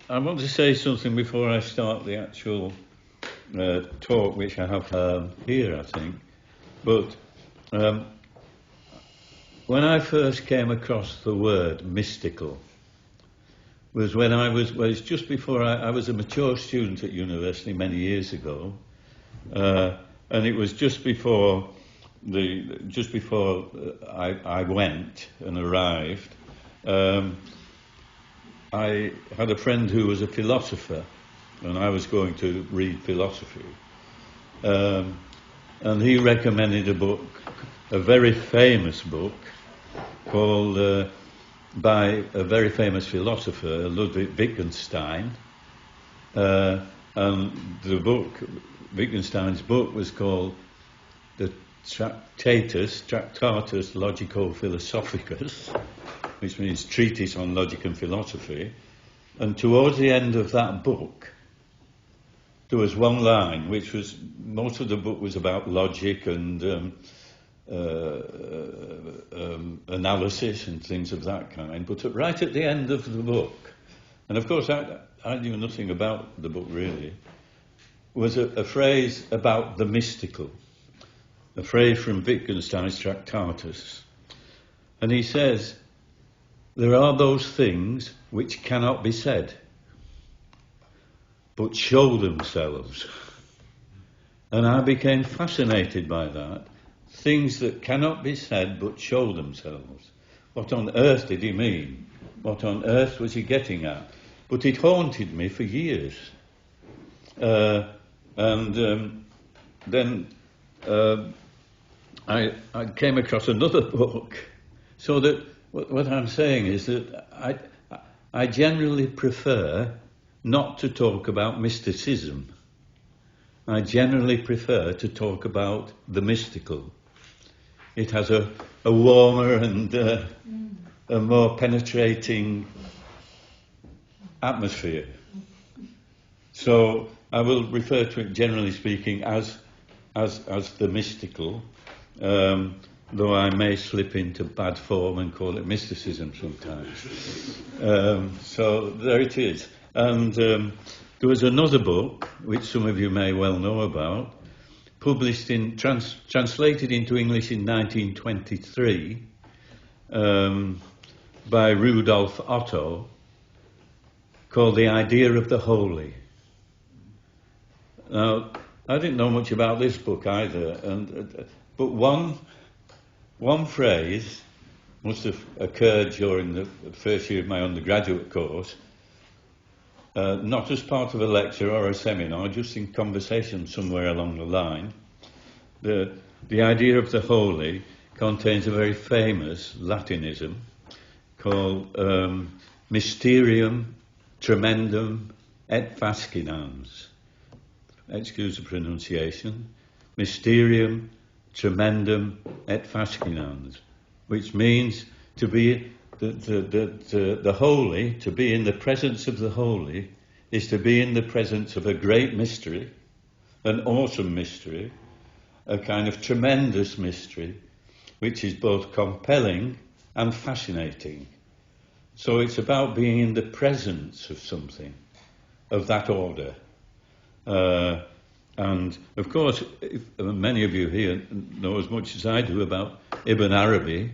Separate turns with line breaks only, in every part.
I want to say something before I start the actual talk, which I have here, I think. But when I first came across the word mystical was when it's just before I was a mature student at university many years ago, and it was just before I went and arrived. I had a friend who was a philosopher, and I was going to read philosophy. And he recommended a book, a very famous book, called by a very famous philosopher, Ludwig Wittgenstein. And the book, Wittgenstein's book, was called the Tractatus Logico-Philosophicus, which means Treatise on Logic and Philosophy. And towards the end of that book, there was one line, which was, most of the book was about logic and analysis and things of that kind, but right at the end of the book, and of course I knew nothing about the book really, was a phrase about the mystical, a phrase from Wittgenstein's Tractatus. And he says, there are those things which cannot be said, but show themselves. And I became fascinated by that. Things that cannot be said but show themselves. What on earth did he mean? What on earth was he getting at? But it haunted me for years. Then I came across another book. So that what I'm saying is that I generally prefer not to talk about mysticism. I generally prefer to talk about the mystical. It has a warmer and a more penetrating atmosphere. So I will refer to it, generally speaking, as the mystical, though I may slip into bad form and call it mysticism sometimes. So there it is. And there was another book, which some of you may well know about, published translated into English in 1923 by Rudolf Otto, called The Idea of the Holy. Now, I didn't know much about this book either, but one phrase must have occurred during the first year of my undergraduate course, not as part of a lecture or a seminar, just in conversation somewhere along the line. The idea of the holy contains a very famous Latinism called mysterium tremendum et fascinans. Excuse the pronunciation. Mysterium tremendum et fascinans, which means to be the holy, to be in the presence of the holy, is to be in the presence of a great mystery, an awesome mystery, a kind of tremendous mystery, which is both compelling and fascinating. So it's about being in the presence of something of that order. And of course, many of you here know as much as I do about Ibn Arabi.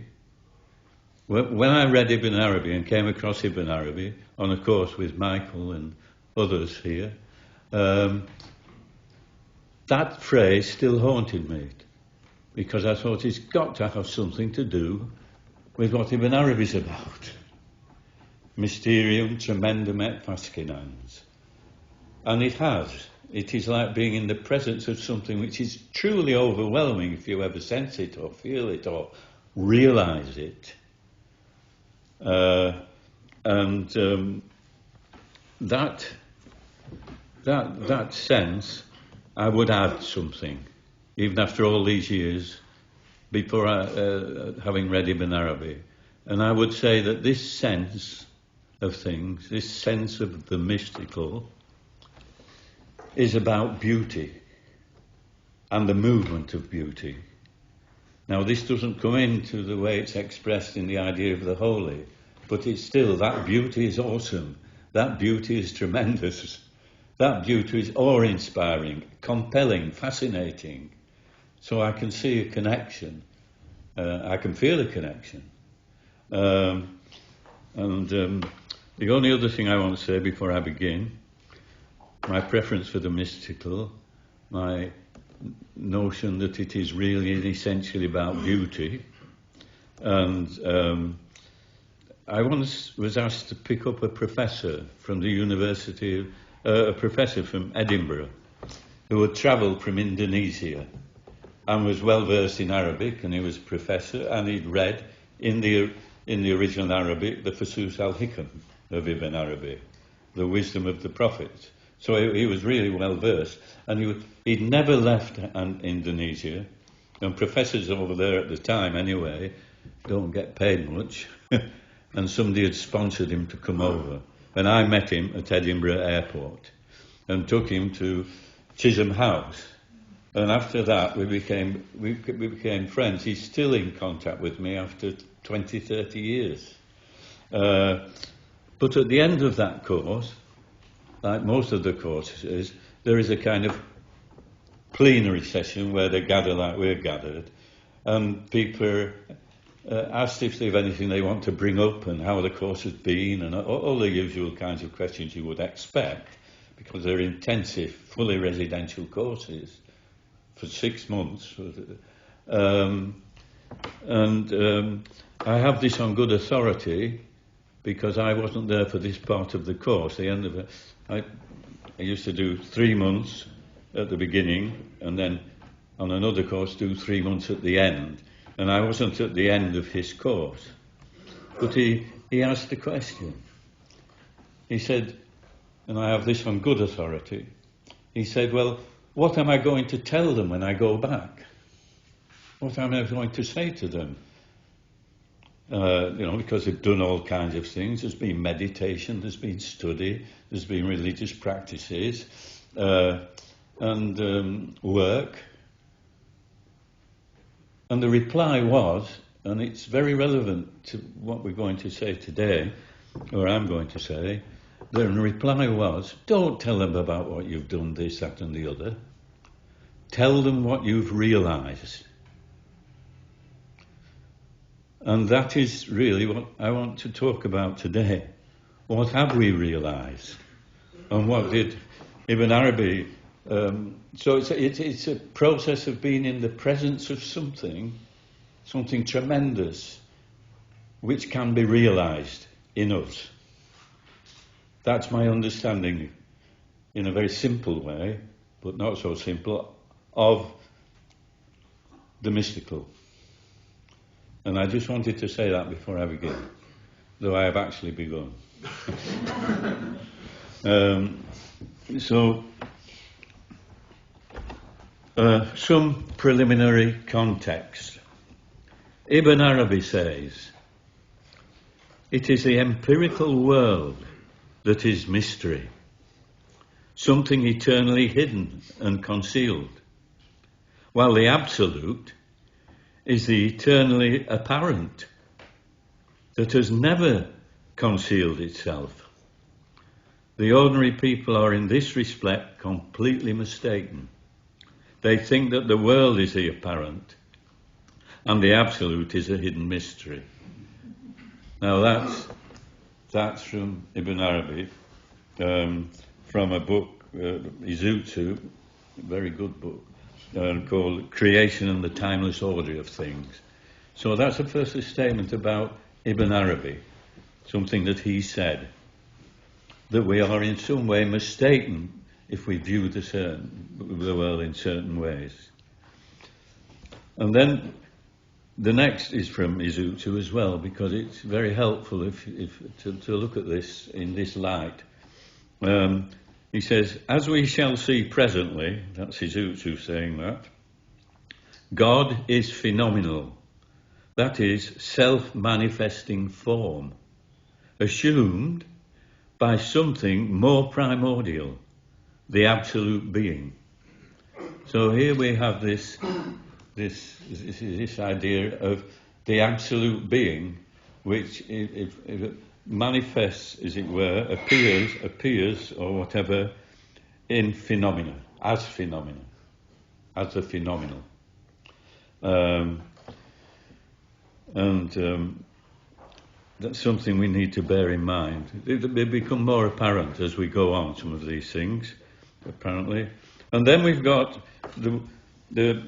When I read Ibn Arabi and came across Ibn Arabi on a course with Michael and others here, that phrase still haunted me, because I thought it's got to have something to do with what Ibn Arabi's about. Mysterium tremendum et fascinans. And it has. It is like being in the presence of something which is truly overwhelming if you ever sense it or feel it or realize it. That sense, I would add something, even after all these years, before having read Ibn Arabi. And I would say that this sense of things, this sense of the mystical, is about beauty and the movement of beauty. Now, this doesn't come into the way it's expressed in the idea of the holy, but it's still, that beauty is awesome, that beauty is tremendous. That beauty is awe-inspiring, compelling, fascinating. So I can see a connection. I can feel a connection. The only other thing I want to say before I begin, my preference for the mystical, my notion that it is really and essentially about beauty. And I once was asked to pick up a professor from the university, a professor from Edinburgh, who had travelled from Indonesia and was well versed in Arabic, and he was a professor, and he'd read in the original Arabic the Fusus al-Hikam of Ibn Arabi, the wisdom of the prophets. So he was really well versed, and he'd never left Indonesia, and professors over there at the time anyway don't get paid much, and somebody had sponsored him to come over, and I met him at Edinburgh Airport and took him to Chisholm House, and after that we became friends. He's still in contact with me after 20, 30 years. But at the end of that course, like most of the courses, there is a kind of plenary session where they gather like we're gathered, and people are asked if they have anything they want to bring up and how the course has been, and all the usual kinds of questions you would expect, because they're intensive, fully residential courses for 6 months. I have this on good authority because I wasn't there for this part of the course. The end of it, I used to do 3 months at the beginning, and then on another course do 3 months at the end. And I wasn't at the end of his course. But he asked a question. He said, and I have this on good authority, he said, well, what am I going to tell them when I go back? What am I going to say to them? Because they've done all kinds of things. There's been meditation, there's been study, there's been religious practices, and work. And the reply was, and it's very relevant to what we're going to say today, or I'm going to say, the reply was, don't tell them about what you've done, this, that and the other. Tell them what you've realised. And that is really what I want to talk about today. What have we realised? And what did Ibn Arabi... So it's a process of being in the presence of something tremendous, which can be realised in us. That's my understanding, in a very simple way, but not so simple, of the mystical. And I just wanted to say that before I begin, though I have actually begun. Some preliminary context. Ibn Arabi says, it is the empirical world that is mystery, something eternally hidden and concealed, while the absolute is the eternally apparent that has never concealed itself. The ordinary people are in this respect completely mistaken. They think that the world is the apparent and the absolute is a hidden mystery. Now that's from Ibn Arabi, from a book, Zarathustra, a very good book, called Creation and the Timeless Order of Things. So that's the first statement about Ibn Arabi, something that he said, that we are in some way mistaken if we view the world in certain ways. And then the next is from Zarathustra as well, because it's very helpful to look at this in this light. He says, as we shall see presently, that's Zarathustra saying that, God is phenomenal, that is, self-manifesting form, assumed by something more primordial, the absolute being. So here we have this idea of the absolute being which it manifests, as it were, appears, or whatever, in phenomena, as the phenomenal. That's something we need to bear in mind. They become more apparent as we go on, some of these things, apparently. And then we've got the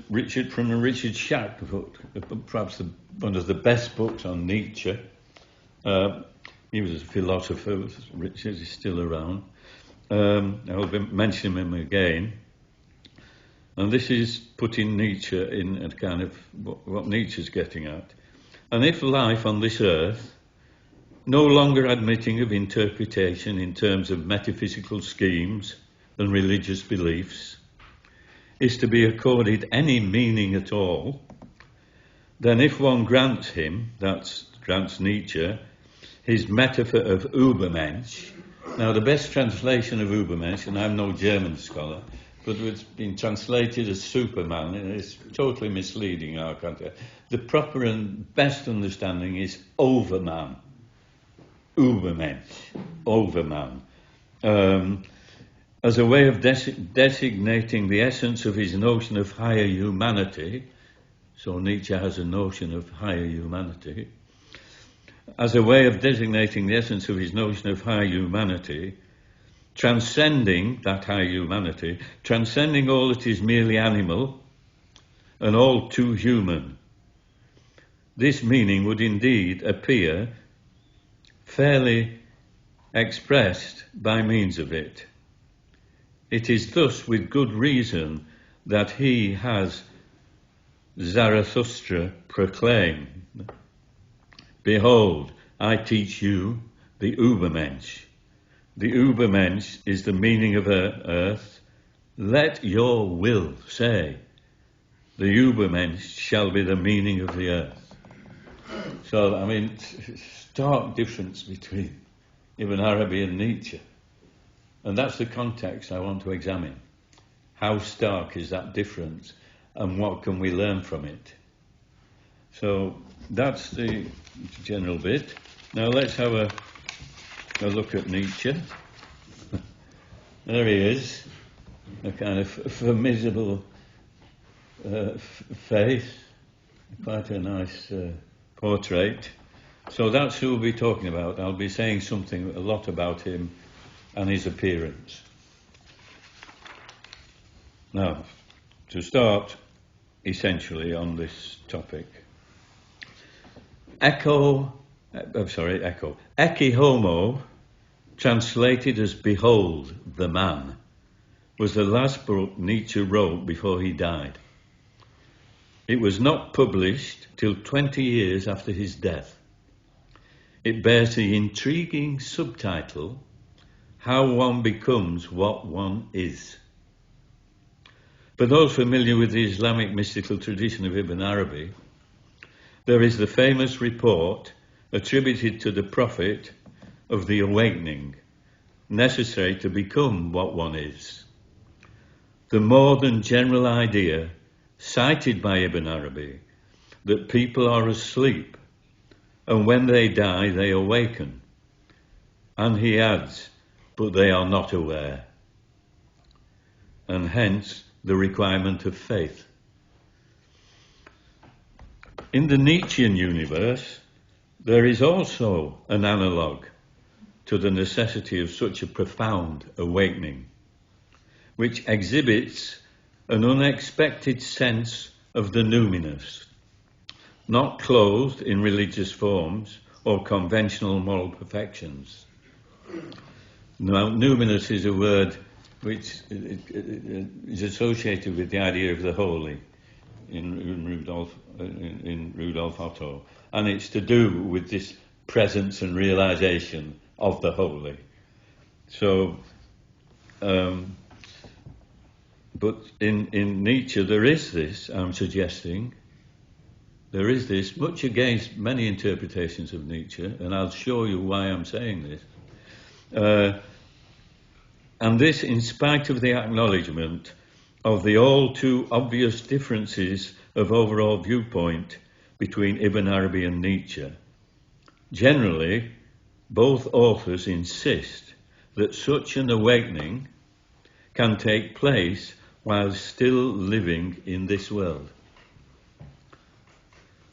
Richard Schack book, perhaps one of the best books on Nietzsche. He was a philosopher. Richard is still around. I'll be mentioning him again. And this is putting Nietzsche in a kind of what Nietzsche's getting at. And if life on this earth, no longer admitting of interpretation in terms of metaphysical schemes and religious beliefs, is to be accorded any meaning at all, then if one grants him, grants Nietzsche, his metaphor of Übermensch. Now, the best translation of Übermensch, and I'm no German scholar, but it's been translated as Superman, and it's totally misleading our country. The proper and best understanding is Overman. Übermensch, Overman, as a way of designating the essence of his notion of higher humanity. So Nietzsche has a notion of higher humanity. As a way of designating the essence of his notion of higher humanity, transcending that higher humanity, transcending all that is merely animal and all too human. This meaning would indeed appear fairly expressed by means of it. It is thus with good reason that he has Zarathustra proclaimed, "Behold, I teach you the Übermensch. The Übermensch is the meaning of earth. Let your will say, the Übermensch shall be the meaning of the earth." So, I mean, stark difference between Ibn Arabi and Nietzsche. And that's the context I want to examine. How stark is that difference, and what can we learn from it? So that's the general bit. Now let's have a look at Nietzsche. There he is, a kind of formidable face, quite a nice portrait. So that's who we'll be talking about. I'll be saying a lot about him and his appearance. Now, to start essentially on this topic, Ecce Homo, translated as "Behold the Man," was the last book Nietzsche wrote before he died. It was not published till 20 years after his death. It bears the intriguing subtitle, "How One Becomes What One Is." For those familiar with the Islamic mystical tradition of Ibn Arabi, there is the famous report attributed to the Prophet of the awakening necessary to become what one is. The more than general idea cited by Ibn Arabi that people are asleep and when they die they awaken. And he adds, but they are not aware. And hence the requirement of faith. In the Nietzschean universe, there is also an analogue to the necessity of such a profound awakening, which exhibits an unexpected sense of the numinous, not clothed in religious forms or conventional moral perfections. Now, numinous is a word which is associated with the idea of the holy in Rudolf Otto, and it's to do with this presence and realization of the holy. So, but in Nietzsche there is this, I'm suggesting, there is this, much against many interpretations of Nietzsche, and I'll show you why I'm saying this. And this in spite of the acknowledgement of the all too obvious differences of overall viewpoint between Ibn Arabi and Nietzsche. Generally, both authors insist that such an awakening can take place while still living in this world.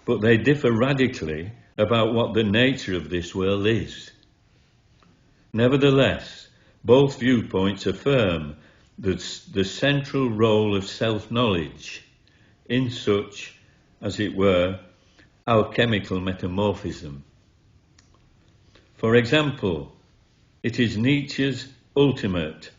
But they differ radically about what the nature of this world is. Nevertheless, both viewpoints affirm that the central role of self-knowledge in such, as it were, alchemical metamorphism. For example, it is Nietzsche's ultimate,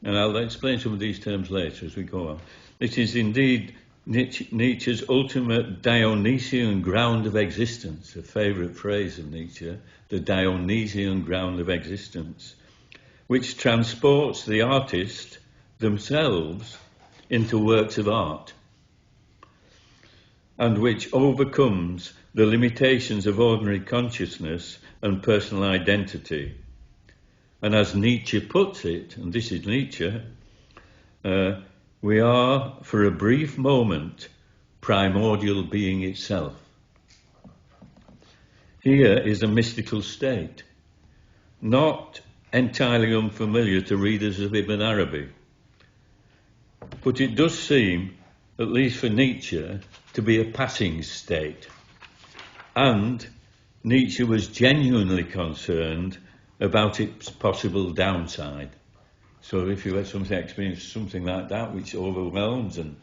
and I'll explain some of these terms later as we go on. It is indeed Nietzsche's ultimate Dionysian ground of existence, a favourite phrase of Nietzsche, the Dionysian ground of existence, which transports the artist themselves into works of art, and which overcomes the limitations of ordinary consciousness and personal identity. And as Nietzsche puts it, and this is Nietzsche, we are, for a brief moment, primordial being itself. Here is a mystical state, not entirely unfamiliar to readers of Ibn Arabi. But it does seem, at least for Nietzsche, to be a passing state. And Nietzsche was genuinely concerned about its possible downside. So if you had experience something like that, which overwhelms and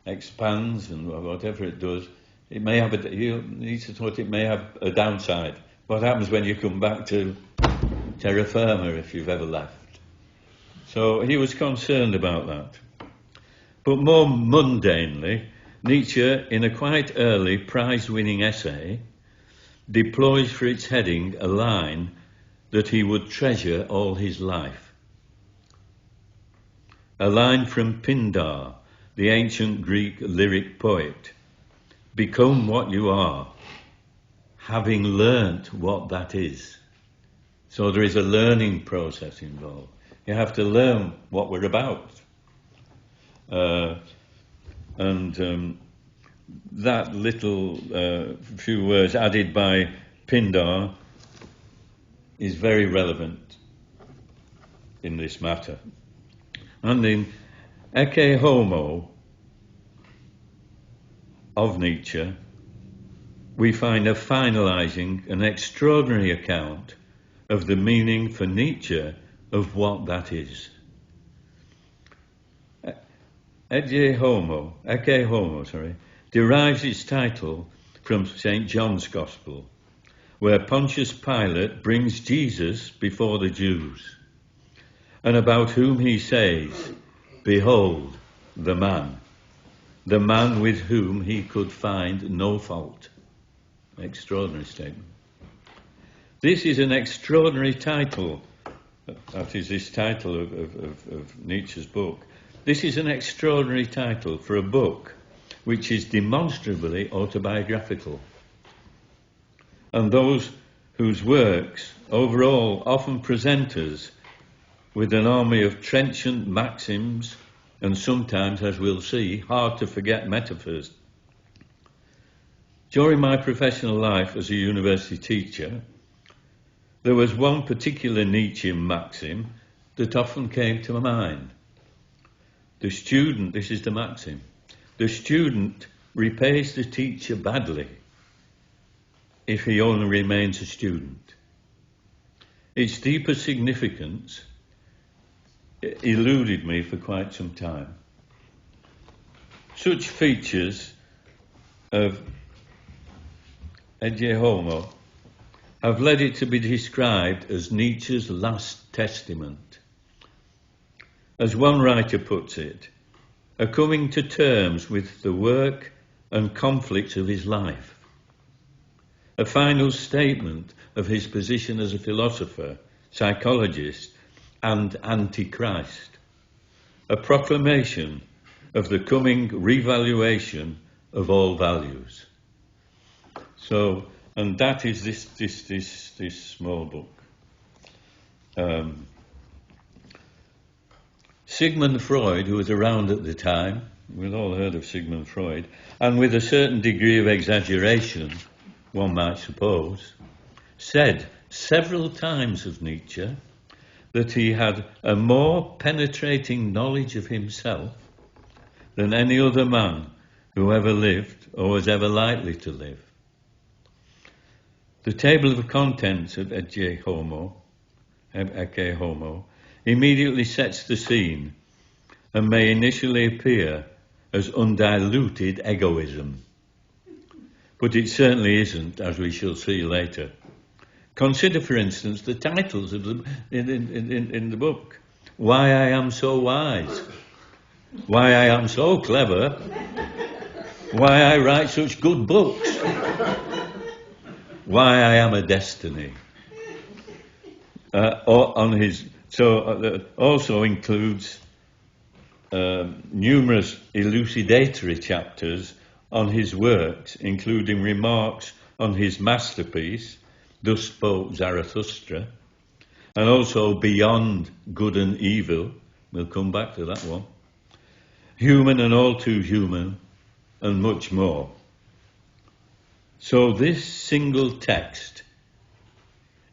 expands and whatever it does, it may have Nietzsche thought it may have a downside. What happens when you come back to terra firma if you've ever left? So he was concerned about that. But more mundanely, Nietzsche, in a quite early prize-winning essay, deploys for its heading a line that he would treasure all his life. A line from Pindar, the ancient Greek lyric poet. Become what you are, having learnt what that is. So there is a learning process involved. You have to learn what we're about. That little few words added by Pindar is very relevant in this matter. And in Ecce Homo of Nietzsche, we find a finalizing, an extraordinary account of the meaning for Nietzsche of what that is. Ecce Homo, derives its title from St. John's Gospel, where Pontius Pilate brings Jesus before the Jews, and about whom he says, "Behold, the man with whom he could find no fault." Extraordinary statement. This is an extraordinary title. That is this title of Nietzsche's book. This is an extraordinary title for a book which is demonstrably autobiographical. And those whose works overall often present us with an army of trenchant maxims and sometimes, as we'll see, hard to forget metaphors. During my professional life as a university teacher, there was one particular Nietzschean maxim that often came to my mind. The student, this is the maxim, the student repays the teacher badly if he only remains a student. Its deeper significance eluded me for quite some time. Such features of Ecce Homo have led it to be described as Nietzsche's last testament. As one writer puts it, a coming to terms with the work and conflicts of his life, a final statement of his position as a philosopher, psychologist, and antichrist, a proclamation of the coming revaluation of all values. So, and that is this small book. Sigmund Freud, who was around at the time, we've all heard of Sigmund Freud, and with a certain degree of exaggeration, one might suppose, said several times of Nietzsche that he had a more penetrating knowledge of himself than any other man who ever lived or was ever likely to live. The table of contents of Ecce Homo immediately sets the scene and may initially appear as undiluted egoism. But it certainly isn't, as we shall see later. Consider, for instance, the titles of in the book. Why I Am So Wise. Why I Am So Clever. Why I Write Such Good Books. Why I Am a Destiny. Also includes numerous elucidatory chapters on his works, including remarks on his masterpiece, Thus Spoke Zarathustra, and also Beyond Good and Evil, we'll come back to that one, Human and All Too Human, and much more. So this single text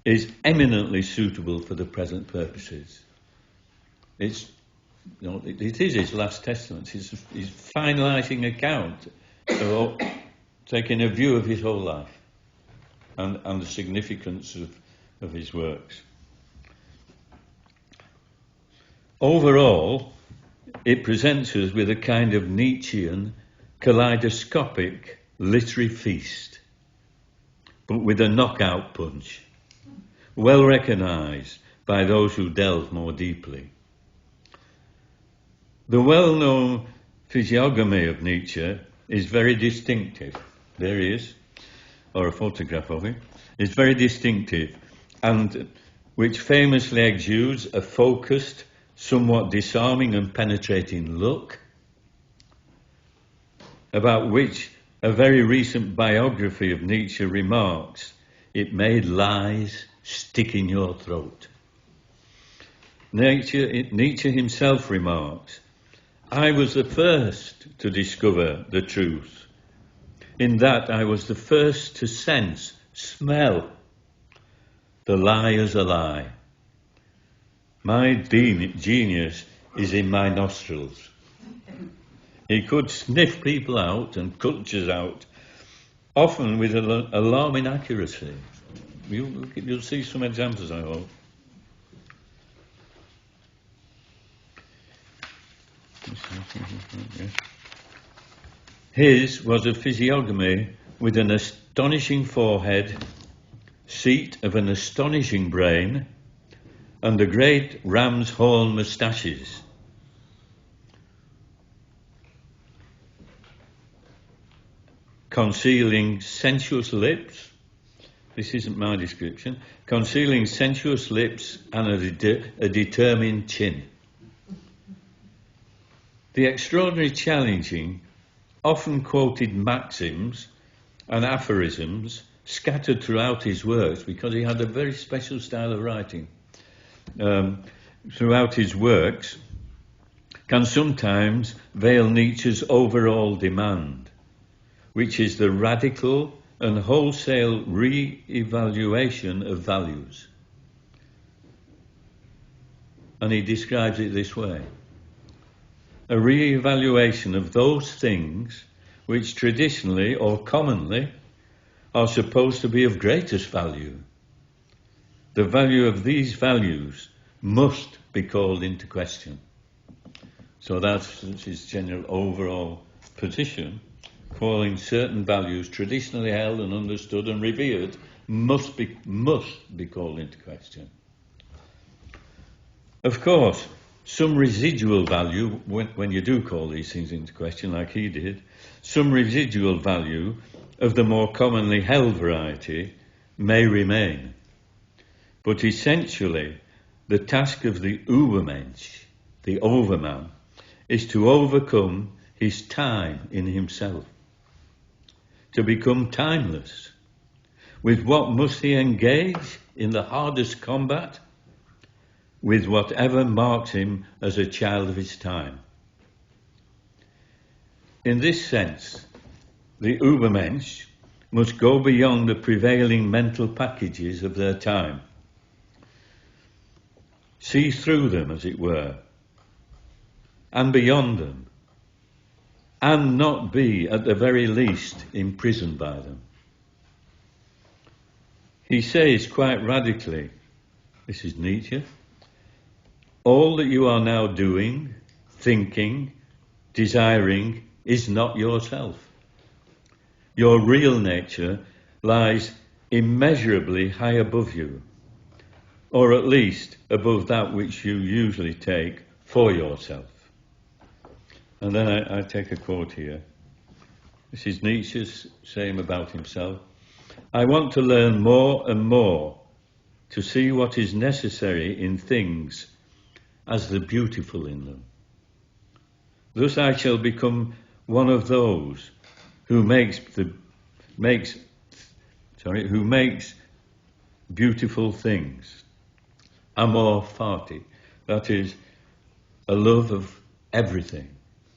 is eminently suitable for the present purposes. It is his last testament, his finalising account, taking a view of his whole life and the significance of his works. Overall, it presents us with a kind of Nietzschean, kaleidoscopic literary feast, but with a knockout punch, well recognised by those who delve more deeply. The well-known physiognomy of Nietzsche is very distinctive. There he is, or a photograph of him. It's very distinctive, and which famously exudes a focused, somewhat disarming and penetrating look, about which a very recent biography of Nietzsche remarks, "It made lies stick in your throat." Nietzsche himself remarks, "I was the first to discover the truth. In that I was the first to sense, smell, the lie as a lie. My genius is in my nostrils." He could sniff people out and cultures out, often with alarming accuracy. You'll see some examples, I hope. His was a physiognomy with an astonishing forehead, seat of an astonishing brain, and the great ram's horn moustaches. Concealing sensuous lips, this isn't my description, concealing sensuous lips and a determined chin. The extraordinary challenging, often quoted maxims and aphorisms scattered throughout his works, because he had a very special style of writing, throughout his works, can sometimes veil Nietzsche's overall demand, which is the radical and wholesale re-evaluation of values. And he describes it this way: a re-evaluation of those things which traditionally or commonly are supposed to be of greatest value. The value of these values must be called into question. So that's his general overall position, calling certain values traditionally held and understood and revered must be called into question. Of course, some residual value, when you do call these things into question, like he did, some residual value of the more commonly held variety may remain. But essentially, the task of the Übermensch, the overman, is to overcome his time in himself, to become timeless. With what must he engage in the hardest combat? With whatever marks him as a child of his time. In this sense, the Übermensch must go beyond the prevailing mental packages of their time. See through them, as it were, and beyond them, and not be, at the very least, imprisoned by them. He says quite radically, this is Nietzsche, all that you are now doing, thinking, desiring is not yourself. Your real nature lies immeasurably high above you, or at least above that which you usually take for yourself. And then I take a quote here. This is Nietzsche's saying about himself. I want to learn more and more to see what is necessary in things as the beautiful in them. Thus I shall become one of those who makes beautiful things. Amor fati, that is, a love of everything,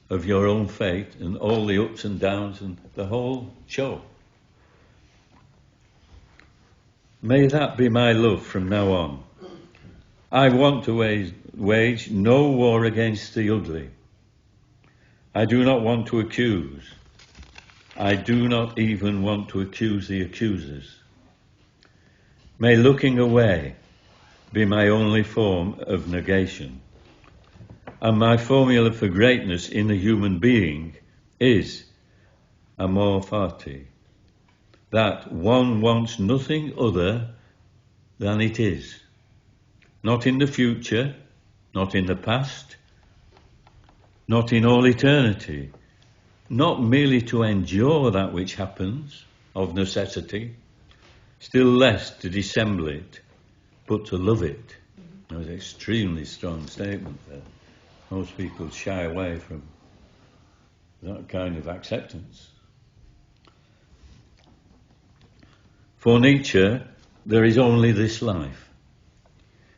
of your own fate and all the ups and downs and the whole show. May that be my love from now on. I want to wage no war against the ugly. I do not want to accuse. I do not even want to accuse the accusers. May looking away be my only form of negation. And my formula for greatness in a human being is amor fati, that one wants nothing other than it is. Not in the future, not in the past, not in all eternity, not merely to endure that which happens of necessity, still less to dissemble it, but to love it. That was an extremely strong statement there. Most people shy away from that kind of acceptance. For Nietzsche, there is only this life.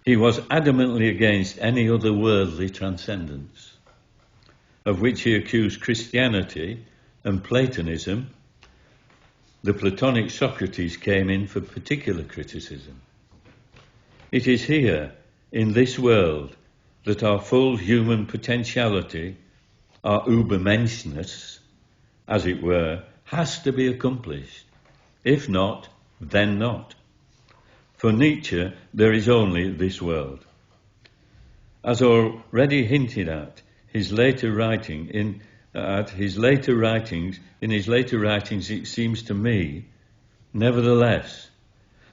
He was adamantly against any other worldly transcendence, of which he accused Christianity and Platonism. The Platonic Socrates came in for particular criticism. It is here, in this world, that our full human potentiality, our Übermenschness, as it were, has to be accomplished. If not, then not. For Nietzsche, there is only this world. As already hinted at, in his later writings, it seems to me, nevertheless,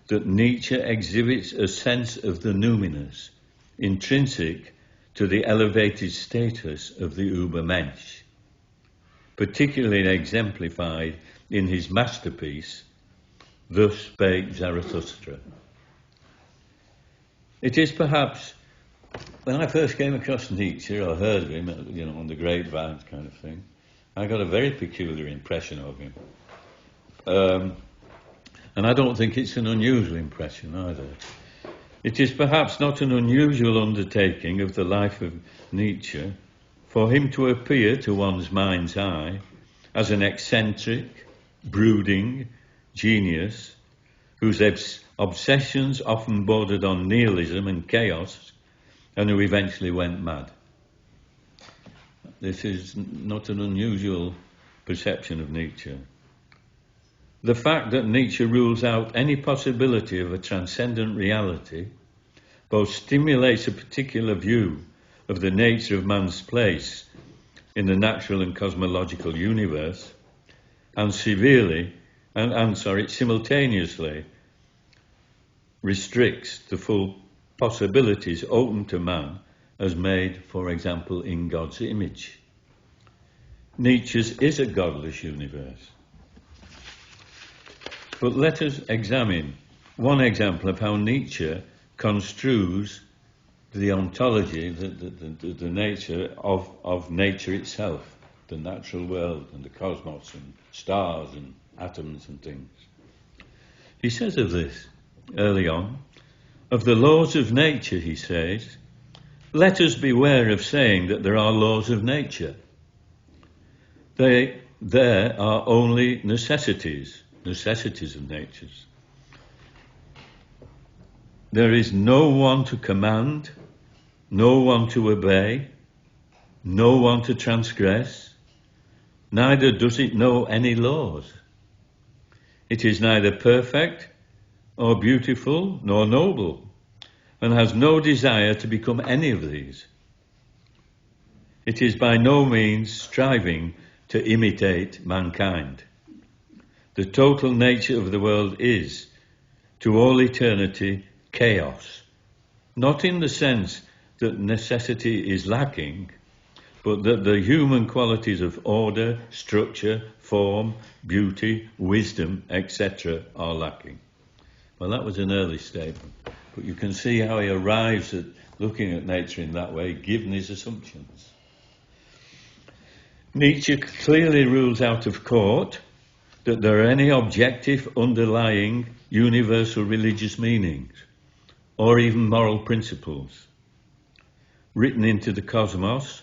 that Nietzsche exhibits a sense of the numinous, intrinsic to the elevated status of the Übermensch, particularly exemplified in his masterpiece, Thus Spake Zarathustra. It is perhaps, when I first came across Nietzsche, or heard of him, on the grapevines kind of thing, I got a very peculiar impression of him. And I don't think it's an unusual impression either. It is perhaps not an unusual undertaking of the life of Nietzsche for him to appear to one's mind's eye as an eccentric, brooding genius whose obsessions often bordered on nihilism and chaos, and who eventually went mad. This is not an unusual perception of Nietzsche. The fact that Nietzsche rules out any possibility of a transcendent reality both stimulates a particular view of the nature of man's place in the natural and cosmological universe, and simultaneously restricts the full possibilities open to man as made, for example, in God's image. Nietzsche's is a godless universe. But let us examine one example of how Nietzsche construes the ontology, the nature of nature itself, the natural world and the cosmos and stars and atoms and things. He says of this, early on, of the laws of nature, he says, let us beware of saying that there are laws of nature. There are only necessities, necessities of natures. There is no one to command, no one to obey, no one to transgress, neither does it know any laws. It is neither perfect, or beautiful, nor noble, and has no desire to become any of these. It is by no means striving to imitate mankind. The total nature of the world is, to all eternity, chaos, not in the sense that necessity is lacking, but that the human qualities of order, structure, form, beauty, wisdom, etc. are lacking. Well, that was an early statement, but you can see how he arrives at looking at nature in that way, given his assumptions. Nietzsche clearly rules out of court that there are any objective, underlying, universal religious meanings, or even moral principles, written into the cosmos,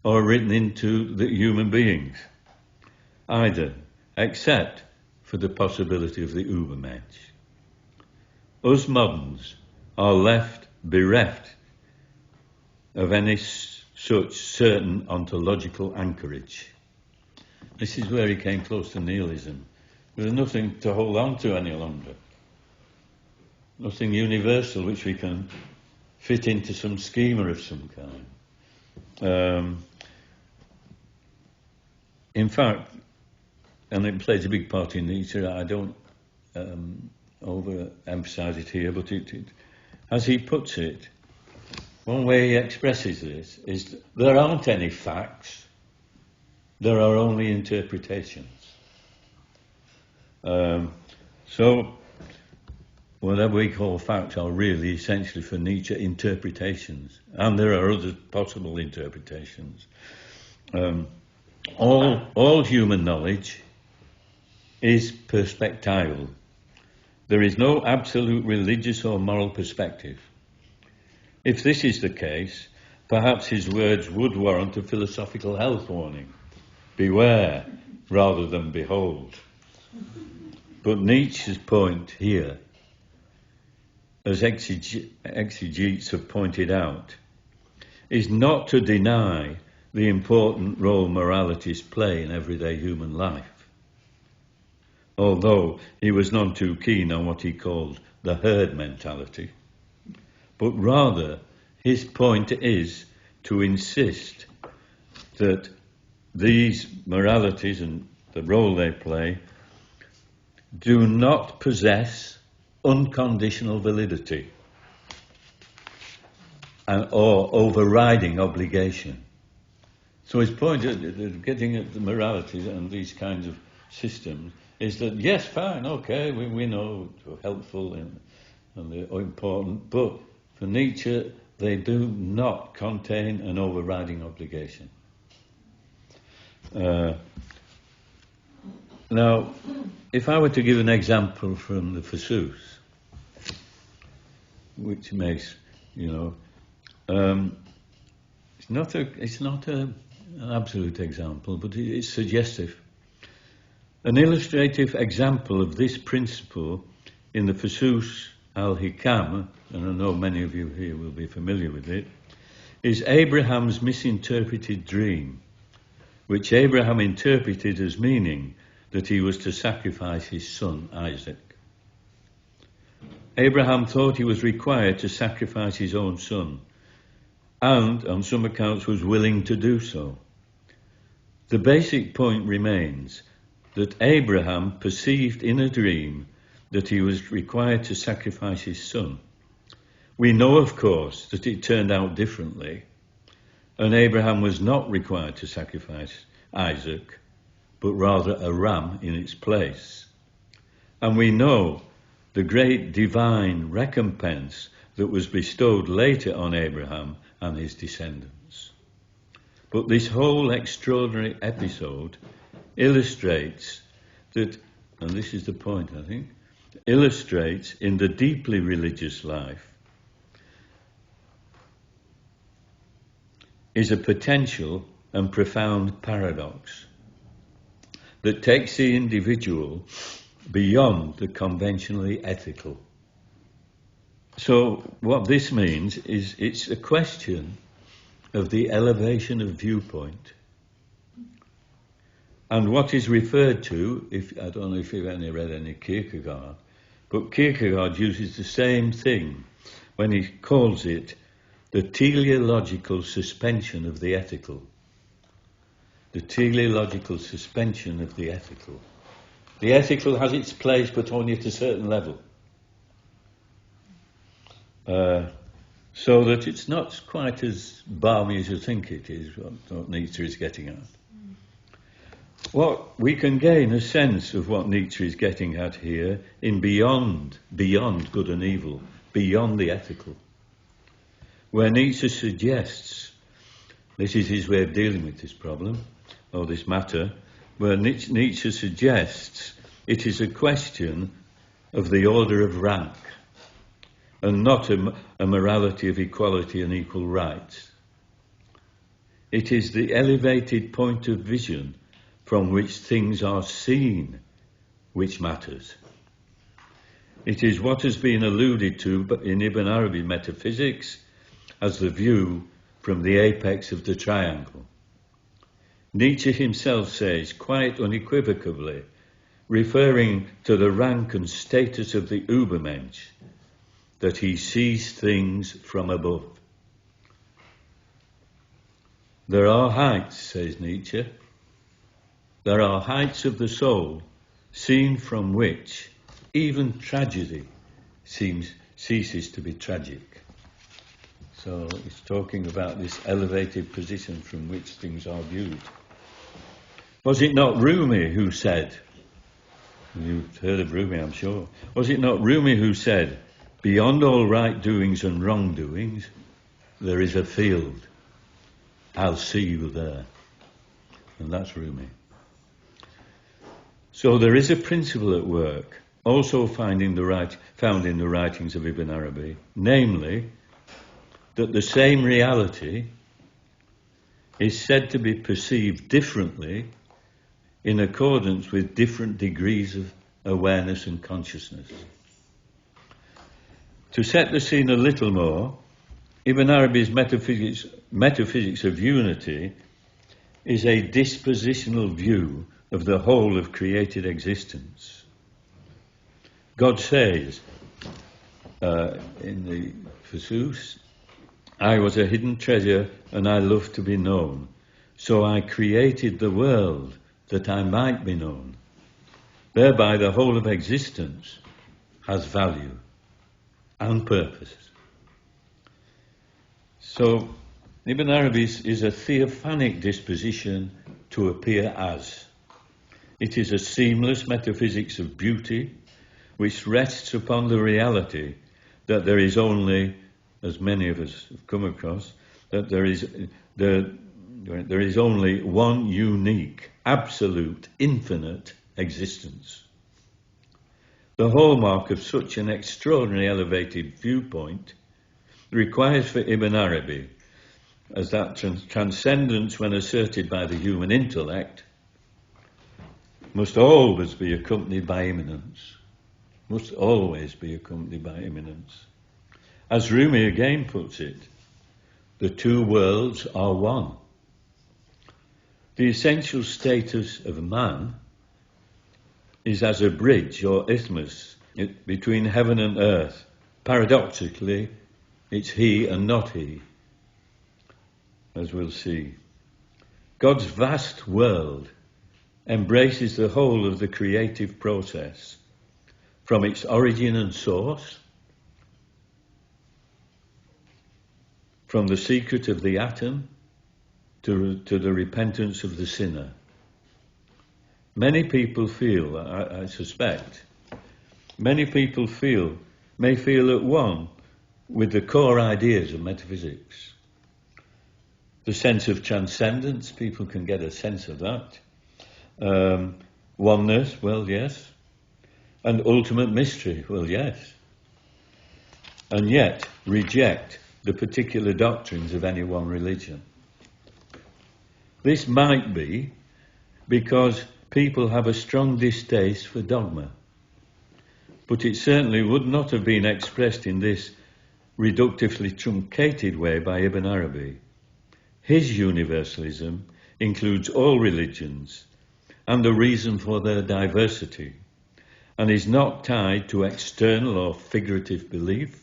or written into the human beings, either, except for the possibility of the Übermensch. Us moderns are left bereft of any such certain ontological anchorage. This is where he came close to nihilism. There was nothing to hold on to any longer. Nothing universal which we can fit into some schema of some kind. In fact, and it plays a big part in Nietzsche, I don't overemphasize it here, but as he puts it, one way he expresses this is there aren't any facts, there are only interpretations. So whatever we call facts are really essentially for Nietzsche interpretations, and there are other possible interpretations. All human knowledge is perspectival. There is no absolute religious or moral perspective. If this is the case, perhaps his words would warrant a philosophical health warning. Beware, rather than behold. But Nietzsche's point here, as exegetes have pointed out, is not to deny the important role moralities play in everyday human life, although he was none too keen on what he called the herd mentality, but rather his point is to insist that these moralities and the role they play do not possess unconditional validity or overriding obligation. So his point, getting at the moralities and these kinds of systems, is that yes, fine, okay, we know they're helpful and they're important, but for Nietzsche, they do not contain an overriding obligation. Now, if I were to give an example from the Versus, which makes, it's not an absolute example, but it's suggestive. An illustrative example of this principle in the Versus al-Hikam, and I know many of you here will be familiar with it, is Abraham's misinterpreted dream, which Abraham interpreted as meaning that he was to sacrifice his son Isaac. Abraham thought he was required to sacrifice his own son, and on some accounts was willing to do so. The basic point remains that Abraham perceived in a dream that he was required to sacrifice his son. We know, of course, that it turned out differently, and Abraham was not required to sacrifice Isaac, but rather a ram in its place. And we know the great divine recompense that was bestowed later on Abraham and his descendants. But this whole extraordinary episode illustrates that, and this is the point I think, illustrates in the deeply religious life is a potential and profound paradox that takes the individual beyond the conventionally ethical. So what this means is it's a question of the elevation of viewpoint. And what is referred to, I don't know if you've ever read any Kierkegaard, but Kierkegaard uses the same thing when he calls it the teleological suspension of the ethical. The teleological suspension of the ethical. The ethical has its place, but only at a certain level. So that it's not quite as balmy as you think it is, what Nietzsche is getting at. What we can gain a sense of what Nietzsche is getting at here in beyond good and evil, beyond the ethical. Where Nietzsche suggests, this is his way of dealing with this problem, or this matter, where Nietzsche suggests it is a question of the order of rank, and not a morality of equality and equal rights. It is the elevated point of vision from which things are seen which matters. It is what has been alluded to in Ibn Arabi metaphysics as the view from the apex of the triangle. Nietzsche himself says, quite unequivocally, referring to the rank and status of the Übermensch, that he sees things from above. There are heights, says Nietzsche, there are heights of the soul seen from which even tragedy ceases to be tragic. So he's talking about this elevated position from which things are viewed. Was it not Rumi who said, you've heard of Rumi, I'm sure, was it not Rumi who said, beyond all right doings and wrongdoings, there is a field. I'll see you there. And that's Rumi. So there is a principle at work, also found in the writings of Ibn Arabi, namely, that the same reality is said to be perceived differently in accordance with different degrees of awareness and consciousness. To set the scene a little more, Ibn Arabi's metaphysics of unity is a dispositional view of the whole of created existence. God says in the Fusus, I was a hidden treasure and I love to be known. So I created the world that I might be known. Thereby the whole of existence has value and purpose. So Ibn Arabi is a theophanic disposition to appear as. It is a seamless metaphysics of beauty which rests upon the reality that there is only, as many of us have come across, that there is only one unique, absolute, infinite existence. The hallmark of such an extraordinary elevated viewpoint requires for Ibn Arabi, as that transcendence when asserted by the human intellect, must always be accompanied by immanence. Must always be accompanied by immanence. As Rumi again puts it, the two worlds are one. The essential status of man is as a bridge or isthmus between heaven and earth. Paradoxically, it's he and not he, as we'll see. God's vast world embraces the whole of the creative process, from its origin and source, from the secret of the atom to the repentance of the sinner. Many people feel, I suspect, may feel at one with the core ideas of metaphysics. The sense of transcendence, people can get a sense of that. Oneness, well, yes. And ultimate mystery, well, yes. And yet reject the particular doctrines of any one religion. This might be because people have a strong distaste for dogma. but it certainly would not have been expressed in this reductively truncated way by Ibn Arabi. His universalism includes all religions and the reason for their diversity, and is not tied to external or figurative belief,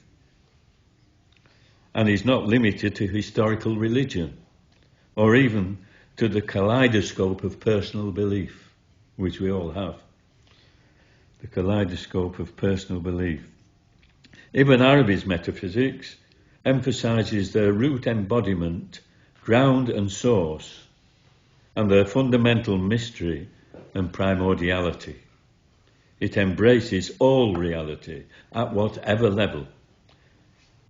and is not limited to historical religion, or even to the kaleidoscope of personal belief, which we all have. The kaleidoscope of personal belief. Ibn Arabi's metaphysics emphasizes their root embodiment, ground and source, and their fundamental mystery and primordiality. It embraces all reality at whatever level.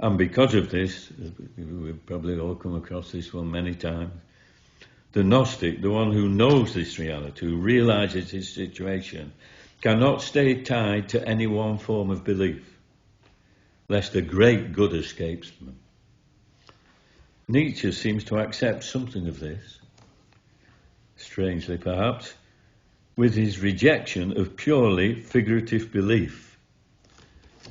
And because of this, we've probably all come across this one many times, the Gnostic, the one who knows this reality, who realizes his situation, cannot stay tied to any one form of belief, lest a great good escapes them. Nietzsche seems to accept something of this, strangely perhaps, with his rejection of purely figurative belief.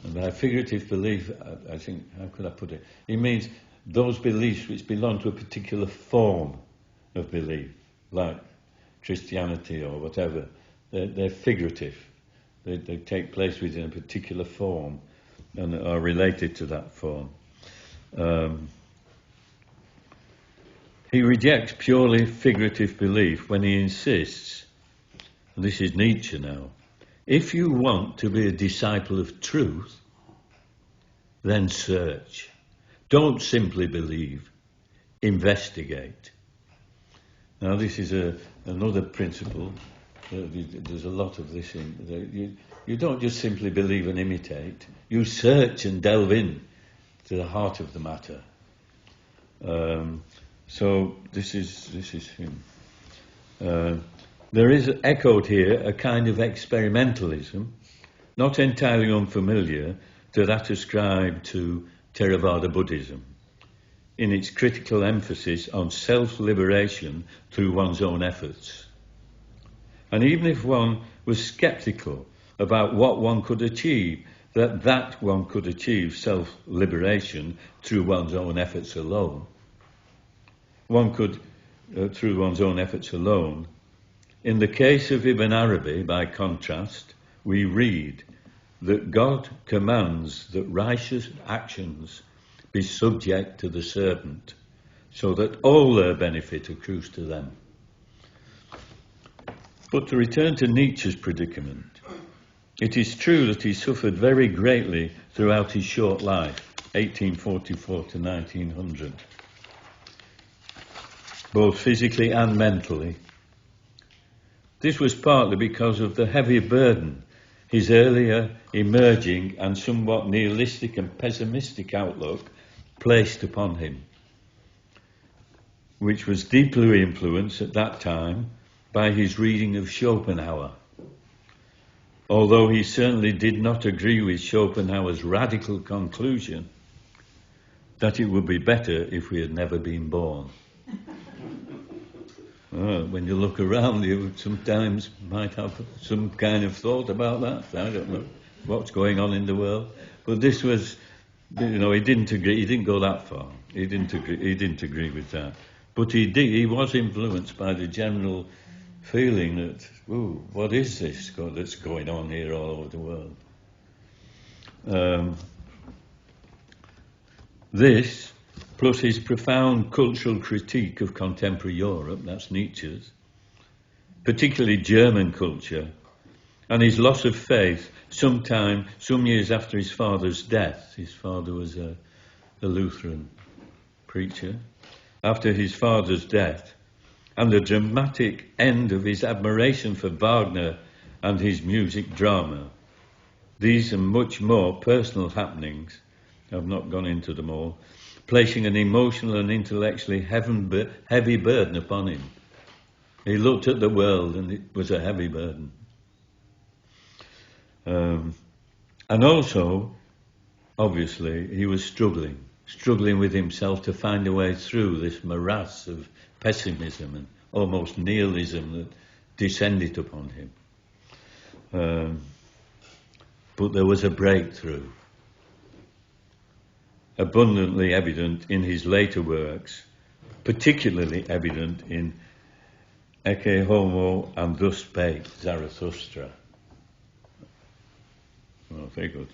And by figurative belief, I think, how could I put it? He means those beliefs which belong to a particular form of belief, like Christianity or whatever. They're figurative. They take place within a particular form and are related to that form. He rejects purely figurative belief when he insists, and this is Nietzsche now, if you want to be a disciple of truth, then search. Don't simply believe, investigate. Now this is another principle. There's a lot of this in. You don't just simply believe and imitate. You search and delve in to the heart of the matter. So this is him. There is echoed here a kind of experimentalism, not entirely unfamiliar to that ascribed to Theravada Buddhism, in its critical emphasis on self-liberation through one's own efforts. And even if one was sceptical about what one could achieve, that one could achieve self-liberation through one's own efforts alone, through one's own efforts alone. In the case of Ibn Arabi, by contrast, we read that God commands that righteous actions be subject to the servant, so that all their benefit accrues to them. But to return to Nietzsche's predicament, it is true that he suffered very greatly throughout his short life, 1844 to 1900, both physically and mentally. This was partly because of the heavy burden his earlier emerging and somewhat nihilistic and pessimistic outlook placed upon him, which was deeply influenced at that time by his reading of Schopenhauer, although he certainly did not agree with Schopenhauer's radical conclusion that it would be better if we had never been born. When you look around, you sometimes might have some kind of thought about that. I don't know what's going on in the world, but this was, he didn't agree. He didn't go that far. He didn't agree with that. But he was influenced by the general feeling that, what is this that's going on here all over the world? This, plus his profound cultural critique of contemporary Europe, that's Nietzsche's, particularly German culture, and his loss of faith some years after his father's death. His father was a Lutheran preacher. After his father's death, and the dramatic end of his admiration for Wagner and his music drama, these and much more personal happenings, I've not gone into them all, placing an emotional and intellectually heavy burden upon him. He looked at the world and it was a heavy burden. And also, obviously, he was struggling with himself to find a way through this morass of pessimism and almost nihilism that descended upon him. but there was a breakthrough, abundantly evident in his later works, particularly evident in Ecce Homo and thus spake Zarathustra. Oh, very good.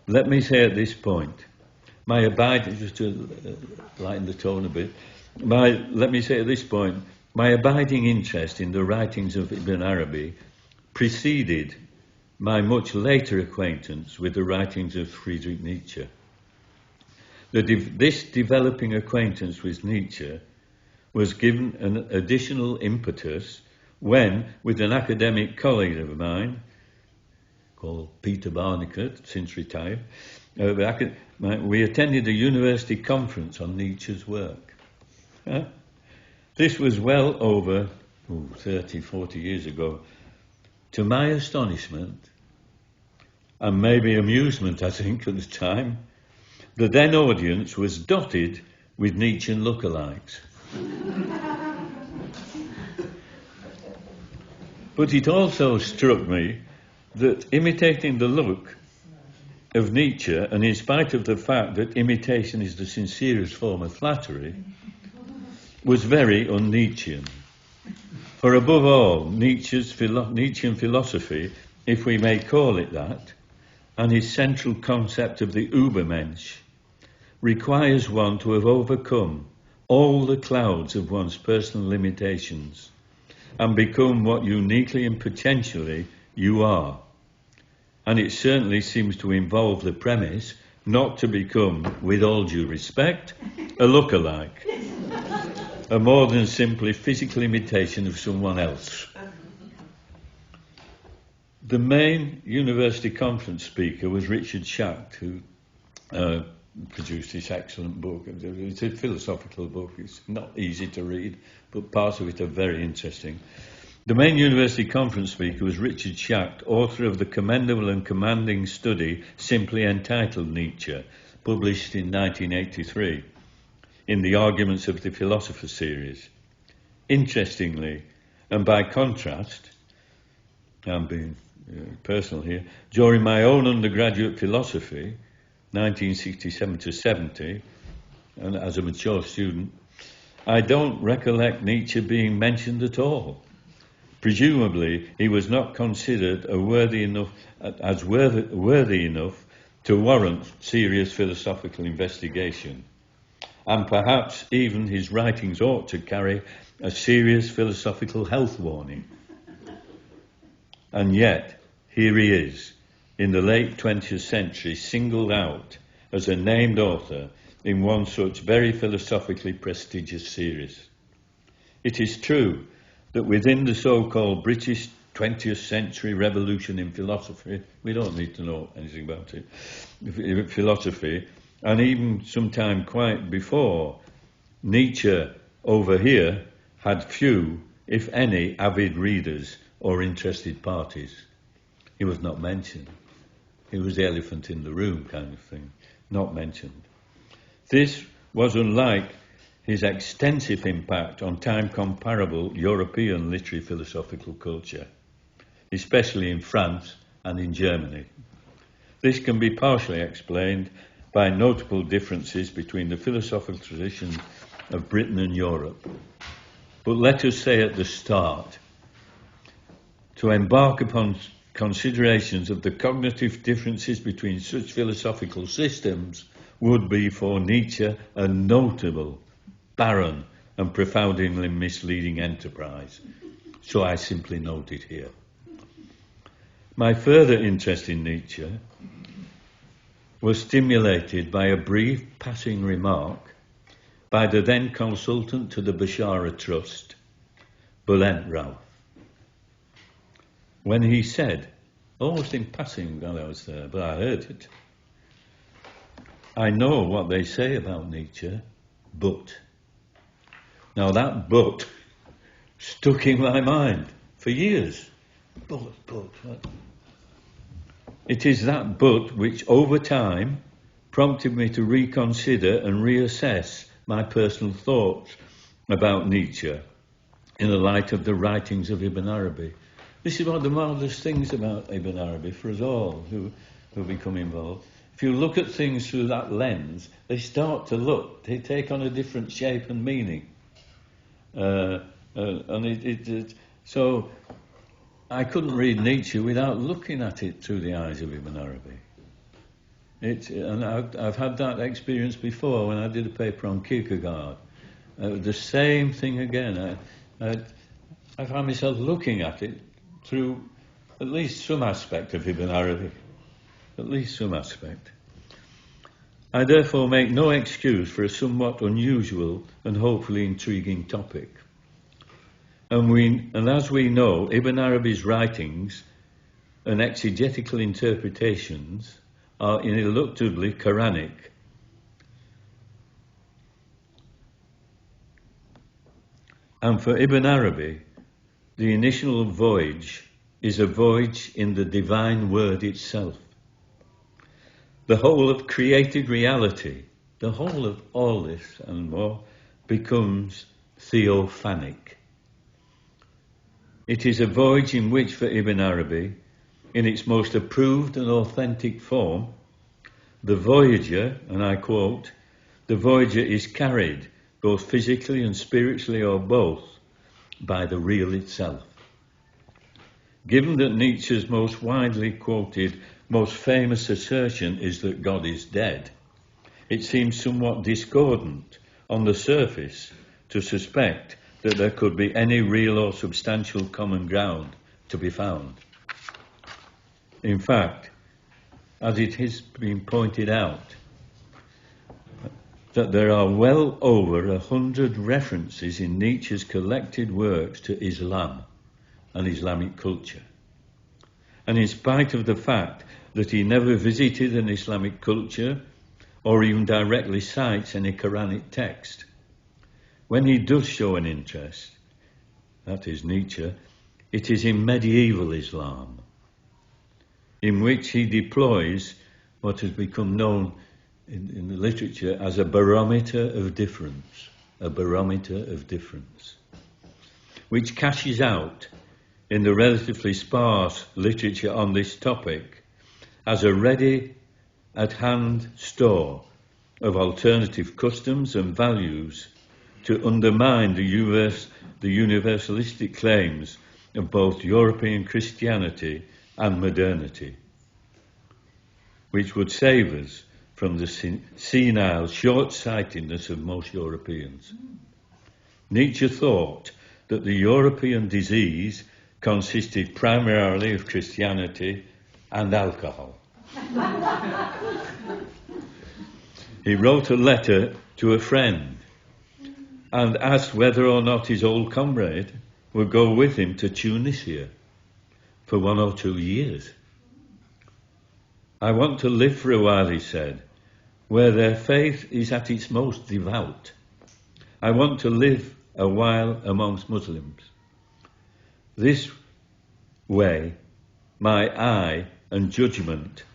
Let me say at this point, just to lighten the tone a bit, let me say at this point, my abiding interest in the writings of Ibn Arabi preceded my much later acquaintance with the writings of Friedrich Nietzsche. This developing acquaintance with Nietzsche was given an additional impetus when, with an academic colleague of mine, called Peter Barnicott, since retired, we attended a university conference on Nietzsche's work. This was well over 30, 40 years ago. To my astonishment, and maybe amusement, I think, at the time, the then audience was dotted with Nietzschean lookalikes. But it also struck me that imitating the look of Nietzsche, and in spite of the fact that imitation is the sincerest form of flattery, was very un-Nietzschean. For above all, Nietzschean philosophy, if we may call it that, and his central concept of the Übermensch, requires one to have overcome all the clouds of one's personal limitations and become what uniquely and potentially you are. And it certainly seems to involve the premise not to become, with all due respect, a look-alike, a more than simply physical imitation of someone else. The main university conference speaker was Richard Schacht, who produced this excellent book. It's a philosophical book. It's not easy to read, but parts of it are very interesting. The main university conference speaker was Richard Schacht, author of the commendable and commanding study simply entitled Nietzsche, published in 1983 in the Arguments of the Philosopher series. Interestingly, and by contrast, I'm being personal here, during my own undergraduate philosophy, 1967 to 70, and as a mature student, I don't recollect Nietzsche being mentioned at all. Presumably, he was not considered worthy enough to warrant serious philosophical investigation, and perhaps even his writings ought to carry a serious philosophical health warning. And yet, here he is, in the late 20th century, singled out as a named author in one such very philosophically prestigious series. It is true that within the so-called British 20th century revolution in philosophy, we don't need to know anything about it, philosophy, and even sometime quite before, Nietzsche over here had few, if any, avid readers or interested parties. He was not mentioned. He was the elephant in the room kind of thing, not mentioned. This was unlike his extensive impact on time-comparable European literary philosophical culture, especially in France and in Germany. This can be partially explained by notable differences between the philosophical traditions of Britain and Europe. But let us say at the start, to embark upon considerations of the cognitive differences between such philosophical systems would be for Nietzsche a notable, barren and profoundly misleading enterprise. So I simply note it here. My further interest in Nietzsche was stimulated by a brief passing remark by the then consultant to the Bashara Trust, Bulent Ralph, when he said, almost in passing while I was there, but I heard it, I know what they say about Nietzsche, but. Now that but stuck in my mind for years. But. It is that but which over time prompted me to reconsider and reassess my personal thoughts about Nietzsche in the light of the writings of Ibn Arabi, This is one of the marvellous things about Ibn Arabi for us all who become involved. If you look at things through that lens, they start to look, they take on a different shape and meaning. So I couldn't read Nietzsche without looking at it through the eyes of Ibn Arabi. And I've had that experience before when I did a paper on Kierkegaard. The same thing again. I found myself looking at it through at least some aspect of Ibn Arabi. At least some aspect. I therefore make no excuse for a somewhat unusual and hopefully intriguing topic. And as we know, Ibn Arabi's writings and exegetical interpretations are ineluctably Quranic. And for Ibn Arabi, the initial voyage is a voyage in the divine word itself. The whole of created reality, the whole of all this and more, becomes theophanic. It is a voyage in which, for Ibn Arabi, in its most approved and authentic form, the voyager, and I quote, the voyager is carried, both physically and spiritually or both, by the real itself. Given that Nietzsche's most widely quoted, most famous assertion is that God is dead, it seems somewhat discordant on the surface to suspect that there could be any real or substantial common ground to be found. In fact, as it has been pointed out, that there are well over 100 references in Nietzsche's collected works to Islam and Islamic culture. And in spite of the fact that he never visited an Islamic culture or even directly cites any Quranic text, when he does show an interest, that is Nietzsche, it is in medieval Islam, in which he deploys what has become known in the literature as a barometer of difference, which cashes out in the relatively sparse literature on this topic as a ready-at-hand store of alternative customs and values to undermine the universalistic claims of both European Christianity and modernity, which would save us from the senile short-sightedness of most Europeans. Nietzsche thought that the European disease consisted primarily of Christianity and alcohol. He wrote a letter to a friend and asked whether or not his old comrade would go with him to Tunisia for 1 or 2 years. I want to live for a while, he said, where their faith is at its most devout. I want to live a while amongst Muslims. This way, my eye and judgment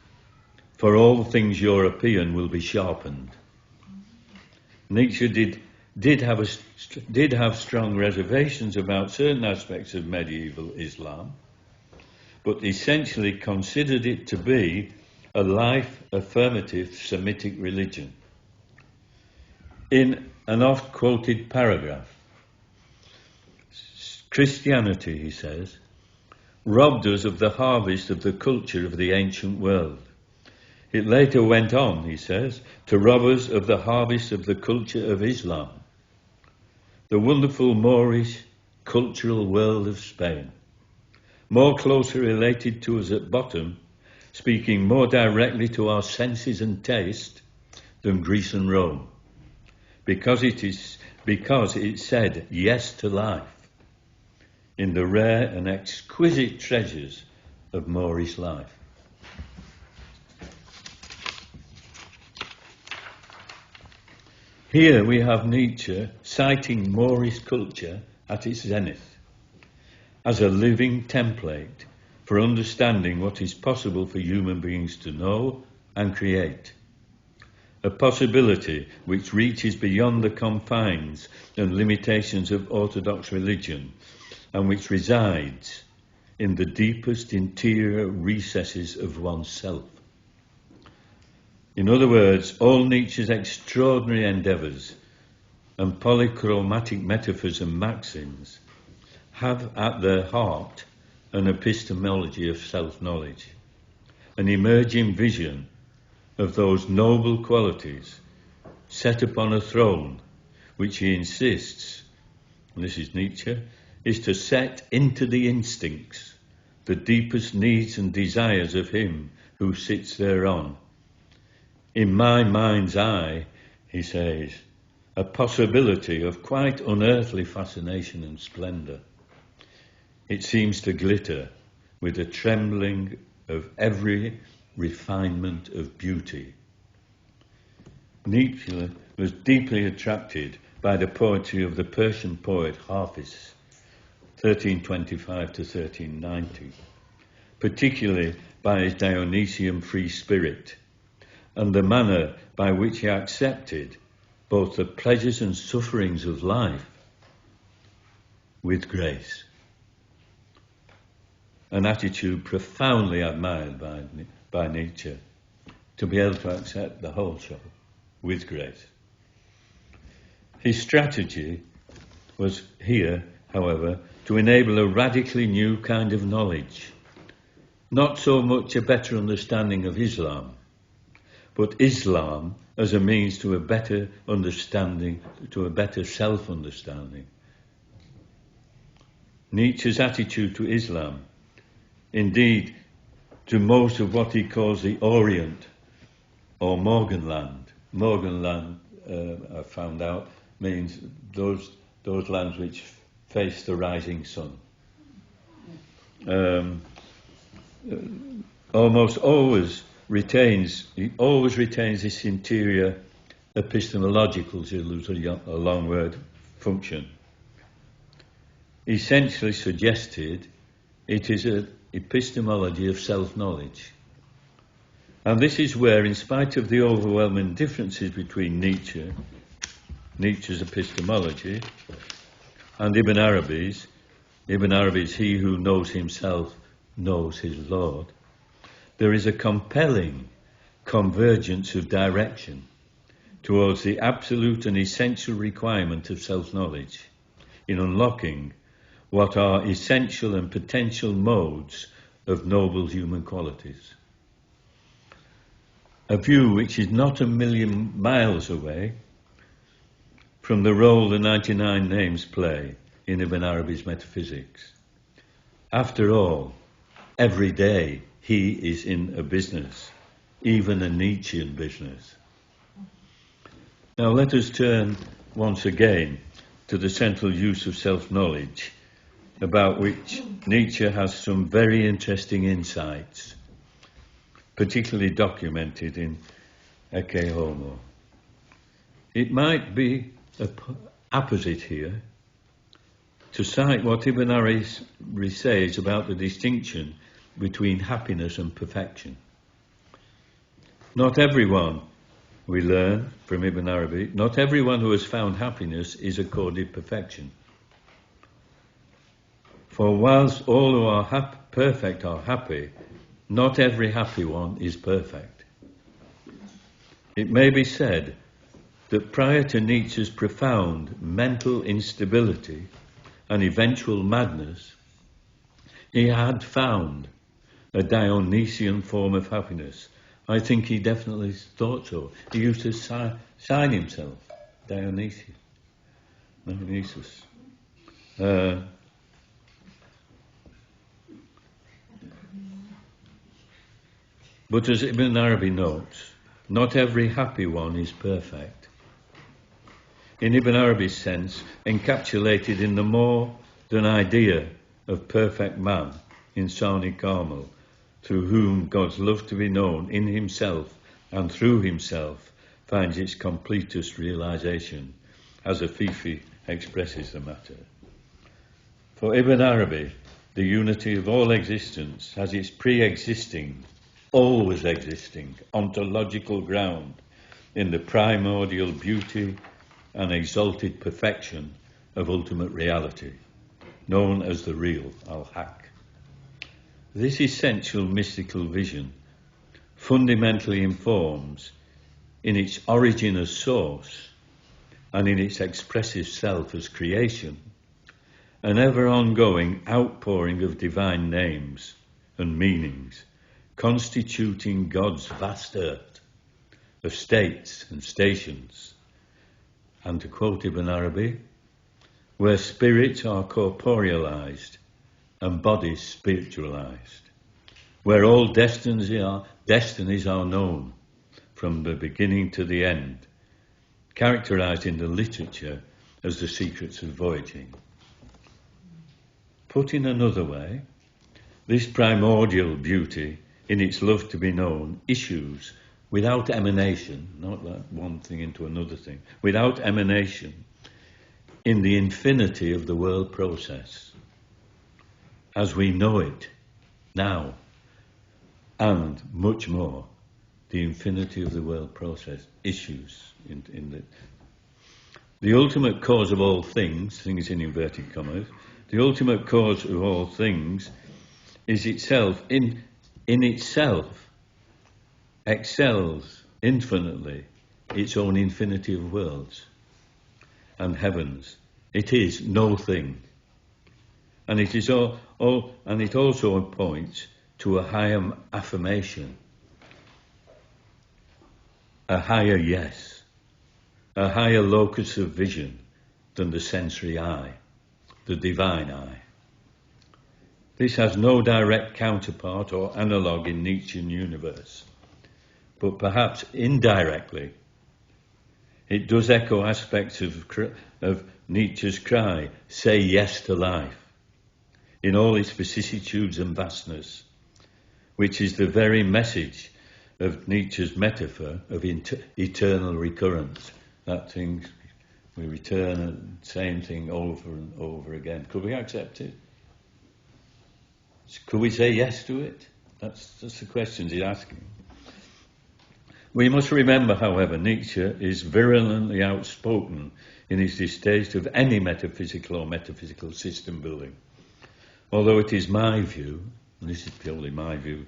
for all things European will be sharpened. Nietzsche did have strong reservations about certain aspects of medieval Islam, but essentially considered it to be a life-affirmative Semitic religion. In an oft-quoted paragraph, Christianity, he says, robbed us of the harvest of the culture of the ancient world. It later went on, he says, to rob us of the harvest of the culture of Islam, the wonderful Moorish cultural world of Spain, more closely related to us at bottom, speaking more directly to our senses and taste than Greece and Rome, because it said yes to life in the rare and exquisite treasures of Moorish life. Here we have Nietzsche citing Moorish culture at its zenith as a living template for understanding what is possible for human beings to know and create. A possibility which reaches beyond the confines and limitations of orthodox religion and which resides in the deepest interior recesses of oneself. In other words, all Nietzsche's extraordinary endeavours and polychromatic metaphors and maxims have at their heart an epistemology of self-knowledge, an emerging vision of those noble qualities set upon a throne which he insists, and this is Nietzsche, is to set into the instincts the deepest needs and desires of him who sits thereon. In my mind's eye, he says, a possibility of quite unearthly fascination and splendour. It seems to glitter with a trembling of every refinement of beauty. Nietzsche was deeply attracted by the poetry of the Persian poet Hafiz, 1325 to 1390, particularly by his Dionysian free spirit, and the manner by which he accepted both the pleasures and sufferings of life with grace. An attitude profoundly admired by Nietzsche, to be able to accept the whole show with grace. His strategy was here, however, to enable a radically new kind of knowledge, not so much a better understanding of Islam, but Islam as a means to a better understanding, to a better self-understanding. Nietzsche's attitude to Islam, indeed to most of what he calls the Orient or Morgenland. Morgenland, I found out, means those lands which face the rising sun. Almost always retains this interior epistemological, to use a long word, function. Essentially suggested it is an epistemology of self-knowledge. And this is where, in spite of the overwhelming differences between Nietzsche's epistemology, and Ibn Arabi's, he who knows himself knows his Lord, there is a compelling convergence of direction towards the absolute and essential requirement of self-knowledge in unlocking what are essential and potential modes of noble human qualities. A view which is not a million miles away from the role the 99 names play in Ibn Arabi's metaphysics. After all, every day he is in a business, even a Nietzschean business. Now let us turn once again to the central use of self-knowledge, about which Nietzsche has some very interesting insights, particularly documented in Ecce Homo. It might be apposite here to cite what Ibn Arabi says about the distinction between happiness and perfection. Not everyone, we learn from Ibn Arabi, not everyone who has found happiness is accorded perfection. For whilst all who are perfect are happy, not every happy one is perfect. It may be said that prior to Nietzsche's profound mental instability and eventual madness, he had found a Dionysian form of happiness. I think he definitely thought so. He used to sign himself Dionysus. But as Ibn Arabi notes, not every happy one is perfect. In Ibn Arabi's sense, encapsulated in the more than idea of perfect man, Insani Kamil, through whom God's love to be known in himself and through himself finds its completest realization, as Afifi expresses the matter. For Ibn Arabi, the unity of all existence has its pre-existing, always existing, ontological ground in the primordial beauty and exalted perfection of ultimate reality, known as the real, al-Haq. This essential mystical vision fundamentally informs, in its origin as source and in its expressive self as creation, an ever-ongoing outpouring of divine names and meanings, constituting God's vast earth of states and stations, and to quote Ibn Arabi, where spirits are corporealized and bodies spiritualized, where all destinies are known from the beginning to the end, characterized in the literature as the secrets of voyaging. Put in another way, this primordial beauty, in its love to be known, issues without emanation, not that one thing into another thing, without emanation, in the infinity of the world process, as we know it now, and much more, the infinity of the world process issues in the ultimate cause of all things in inverted commas, the ultimate cause of all things is itself, in itself, excels infinitely its own infinity of worlds and heavens. It is no thing. And it is and it also points to a higher affirmation, a higher yes, a higher locus of vision than the sensory eye, the divine eye. This has no direct counterpart or analogue in Nietzschean universe, but perhaps indirectly it does echo aspects of Nietzsche's cry, say yes to life, in all its vicissitudes and vastness, which is the very message of Nietzsche's metaphor of eternal recurrence. That thing, we return the same thing over and over again. Could we accept it? Could we say yes to it? That's the questions he's asking. We must remember, however, Nietzsche is virulently outspoken in his distaste of any metaphysical or metaphysical system building. Although it is my view, and this is purely my view,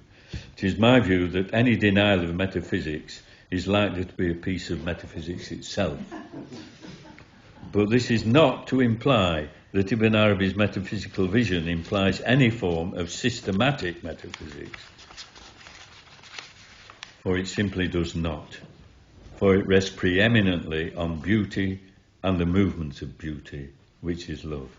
it is my view that any denial of metaphysics is likely to be a piece of metaphysics itself. But this is not to imply that Ibn Arabi's metaphysical vision implies any form of systematic metaphysics. For it simply does not. For it rests preeminently on beauty and the movements of beauty, which is love.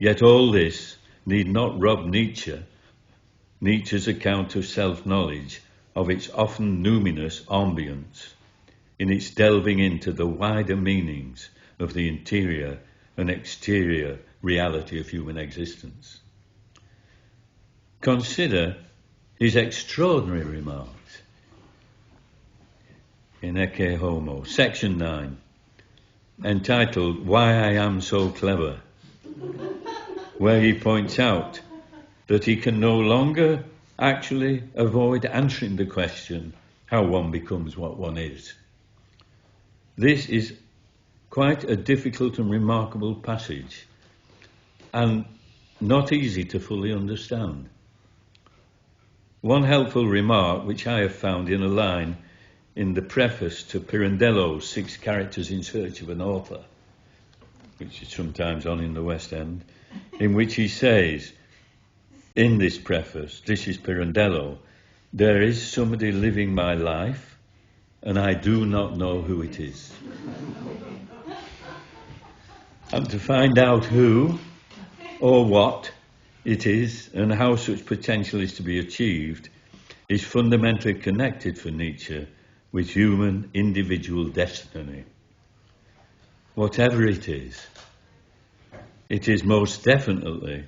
Yet all this need not rob Nietzsche's account of self-knowledge, of its often numinous ambience, in its delving into the wider meanings of the interior and exterior reality of human existence. Consider his extraordinary remarks in Ecce Homo, section 9, entitled Why I Am So Clever, where he points out that he can no longer actually avoid answering the question how one becomes what one is. This is quite a difficult and remarkable passage, and not easy to fully understand. One helpful remark which I have found in a line in the preface to Pirandello's 6 Characters in Search of an Author, which is sometimes on in the West End, in which he says, in this preface, this is Pirandello, there is somebody living my life and I do not know who it is. And to find out who or what it is and how such potential is to be achieved is fundamentally connected for Nietzsche with human individual destiny. Whatever it is most definitely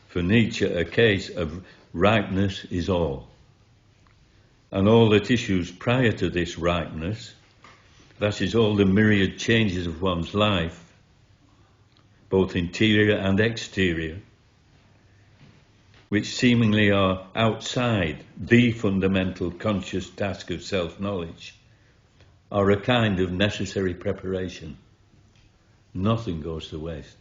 for Nietzsche a case of ripeness is all. And all that issues prior to this ripeness, that is all the myriad changes of one's life, both interior and exterior, which seemingly are outside the fundamental conscious task of self-knowledge, are a kind of necessary preparation. Nothing goes to waste.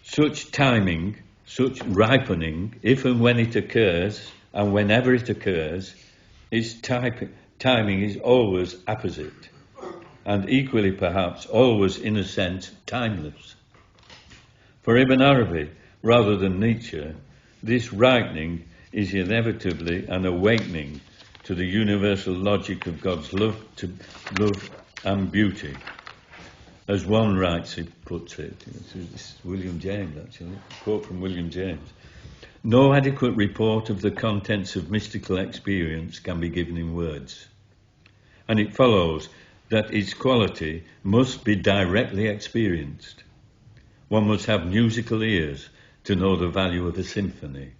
Such timing, such ripening, if and when it occurs, and whenever it occurs, its timing is always apposite, and equally perhaps always in a sense timeless. For Ibn Arabi, rather than Nietzsche, this ripening is inevitably an awakening to the universal logic of God's love and beauty. As one writes, it puts it, this is William James actually, a quote from William James. No adequate report of the contents of mystical experience can be given in words. And it follows that its quality must be directly experienced. One must have musical ears to know the value of a symphony.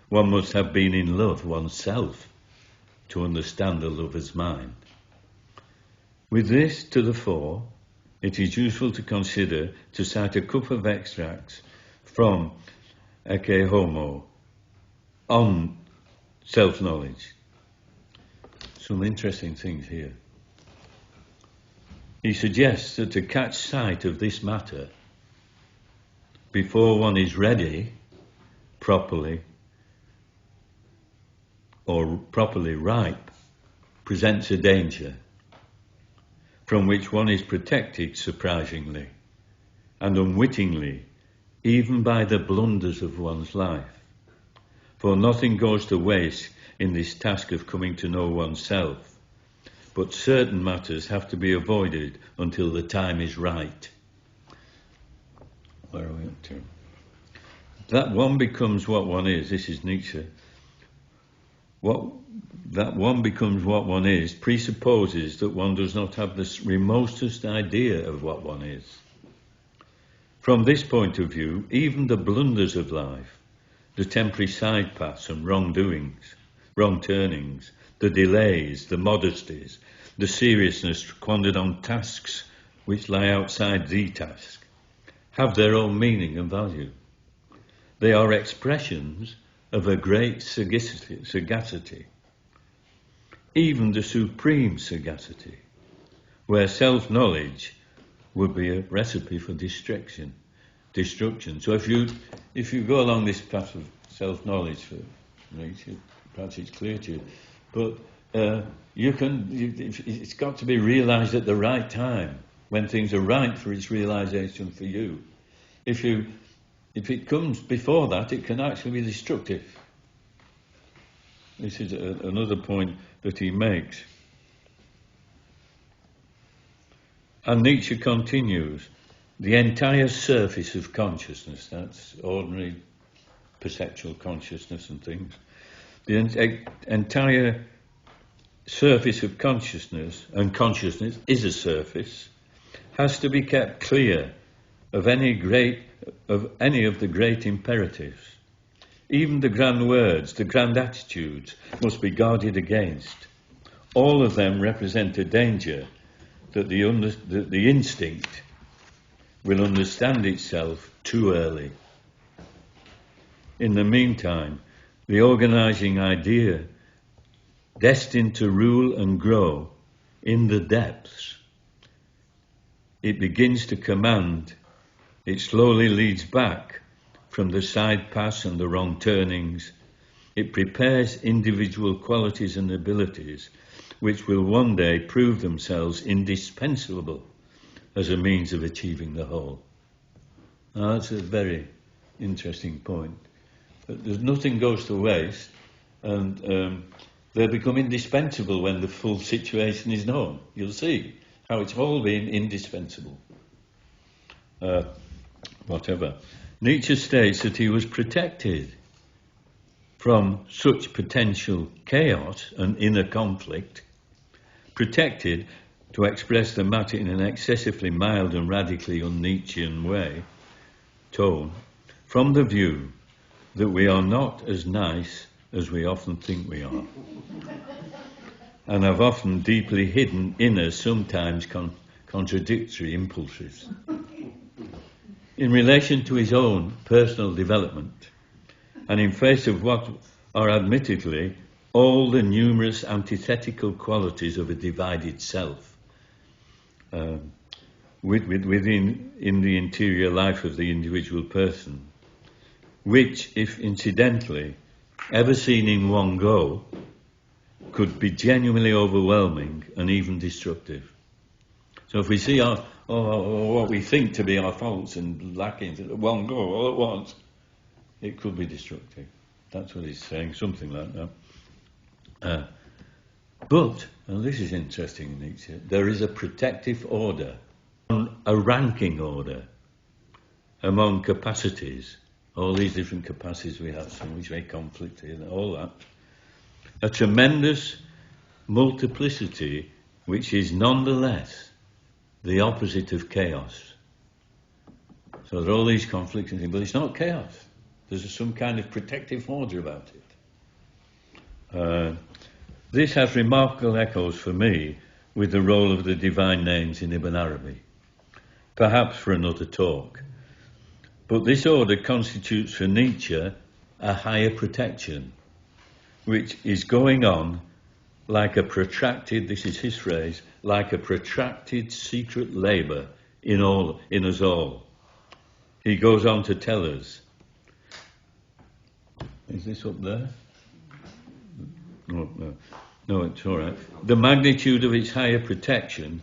One must have been in love oneself to understand the lover's mind. With this to the fore, it is useful to consider to cite a couple of extracts from Ecce Homo on self-knowledge. Some interesting things here. He suggests that to catch sight of this matter before one is ready properly or properly ripe presents a danger from which one is protected surprisingly and unwittingly, even by the blunders of one's life. For nothing goes to waste in this task of coming to know oneself, but certain matters have to be avoided until the time is right. Where are we up to? That one becomes what one is. This is Nietzsche. That one becomes what one is presupposes that one does not have the remotest idea of what one is. From this point of view, even the blunders of life, the temporary side paths and wrongdoings, wrong turnings, the delays, the modesties, the seriousness squandered on tasks which lie outside the task, have their own meaning and value. They are expressions of a great sagacity, even the supreme sagacity, where self-knowledge would be a recipe for destruction. So if you go along this path of self-knowledge for Nietzsche, perhaps it's clear to you, but it's got to be realised at the right time, when things are right for its realisation for you. If it comes before that, it can actually be destructive. This is another point that he makes. And Nietzsche continues, the entire surface of consciousness, that's ordinary perceptual consciousness and things, the entire surface of consciousness, and consciousness is a surface, has to be kept clear of any of the great imperatives. Even the grand words, the grand attitudes must be guarded against. All of them represent a danger that the instinct will understand itself too early. In the meantime, the organising idea, destined to rule and grow in the depths, it begins to command. It slowly leads back from the side paths and the wrong turnings. It prepares individual qualities and abilities which will one day prove themselves indispensable as a means of achieving the whole. Now, that's a very interesting point. There's nothing goes to waste, and they become indispensable when the full situation is known. You'll see how it's all been indispensable. Whatever. Nietzsche states that he was protected from such potential chaos and inner conflict, protected, to express the matter in an excessively mild and radically un-Nietzschean tone, from the view that we are not as nice as we often think we are, and have often deeply hidden inner, sometimes contradictory impulses. In relation to his own personal development, and in face of what are admittedly all the numerous antithetical qualities of a divided self, within the interior life of the individual person, which, if incidentally ever seen in one go, could be genuinely overwhelming and even destructive. So if we see what we think to be our faults and lackings at one go, all at once, it could be destructive. That's what he's saying, something like that. But, and this is interesting in Nietzsche, there is a protective order, a ranking order among capacities, all these different capacities we have, some which may conflict and all that. A tremendous multiplicity which is nonetheless the opposite of chaos. So there are all these conflicts and things, but it's not chaos. There's some kind of protective order about it. This has remarkable echoes for me with the role of the divine names in Ibn Arabi, perhaps for another talk. But this order constitutes for Nietzsche a higher protection, which is going on like a protracted, this is his phrase, like a protracted secret labour in us all. He goes on to tell us, is this up there? No, it's all right. The magnitude of its higher protection,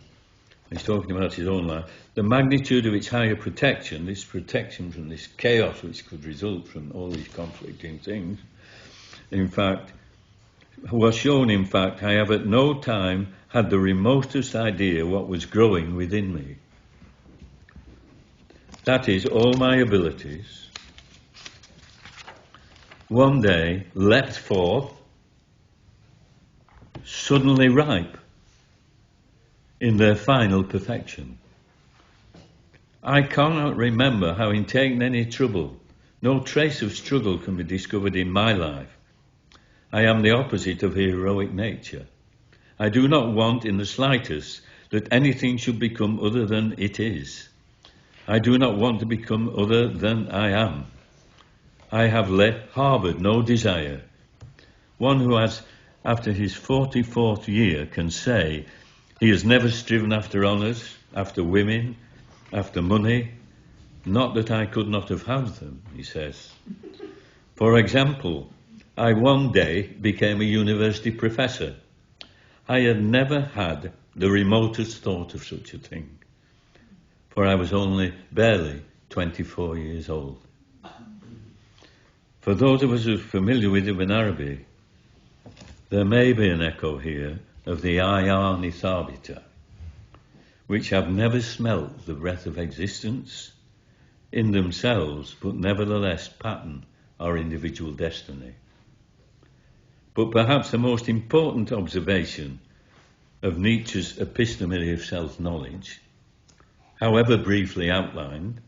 he's talking about his own life, the magnitude of its higher protection, this protection from this chaos which could result from all these conflicting things, in fact, was shown, in fact, I have at no time had the remotest idea what was growing within me. That is, all my abilities one day leapt forth, suddenly ripe in their final perfection. I cannot remember having taken any trouble. No trace of struggle can be discovered in my life. I am the opposite of a heroic nature. I do not want in the slightest that anything should become other than it is. I do not want to become other than I am. I have harboured no desire. One who has, after his 44th year, can say he has never striven after honours, after women, after money. Not that I could not have had them, he says. For example, I one day became a university professor. I had never had the remotest thought of such a thing, for I was only barely 24 years old. For those of us who are familiar with Ibn Arabi, there may be an echo here of the ayani thabita, which have never smelt the breath of existence in themselves, but nevertheless pattern our individual destiny. But perhaps the most important observation of Nietzsche's episteme of self-knowledge, however briefly outlined,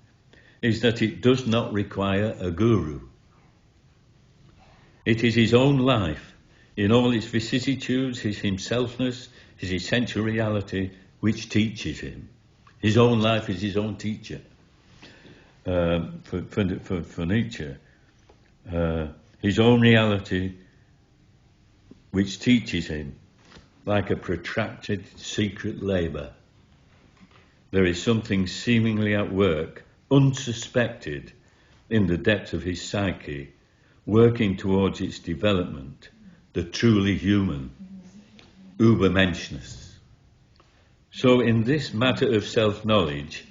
is that it does not require a guru. It is his own life, in all its vicissitudes, his himselfness, his essential reality, which teaches him. His own life is his own teacher. For Nietzsche, his own reality, which teaches him, like a protracted secret labour. There is something seemingly at work, unsuspected, in the depth of his psyche, working towards its development, the truly human, Übermenschness. So in this matter of self-knowledge,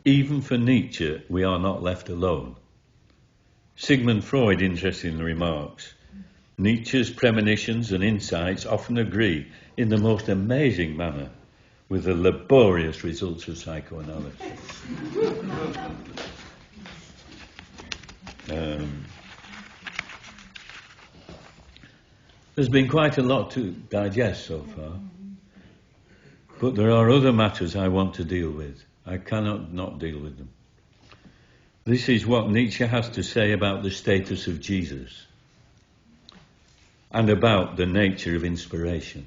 even for Nietzsche, we are not left alone. Sigmund Freud interestingly remarks, Nietzsche's premonitions and insights often agree in the most amazing manner with the laborious results of psychoanalysis. There's been quite a lot to digest so far, but there are other matters I want to deal with. I cannot not deal with them. This is what Nietzsche has to say about the status of Jesus and about the nature of inspiration.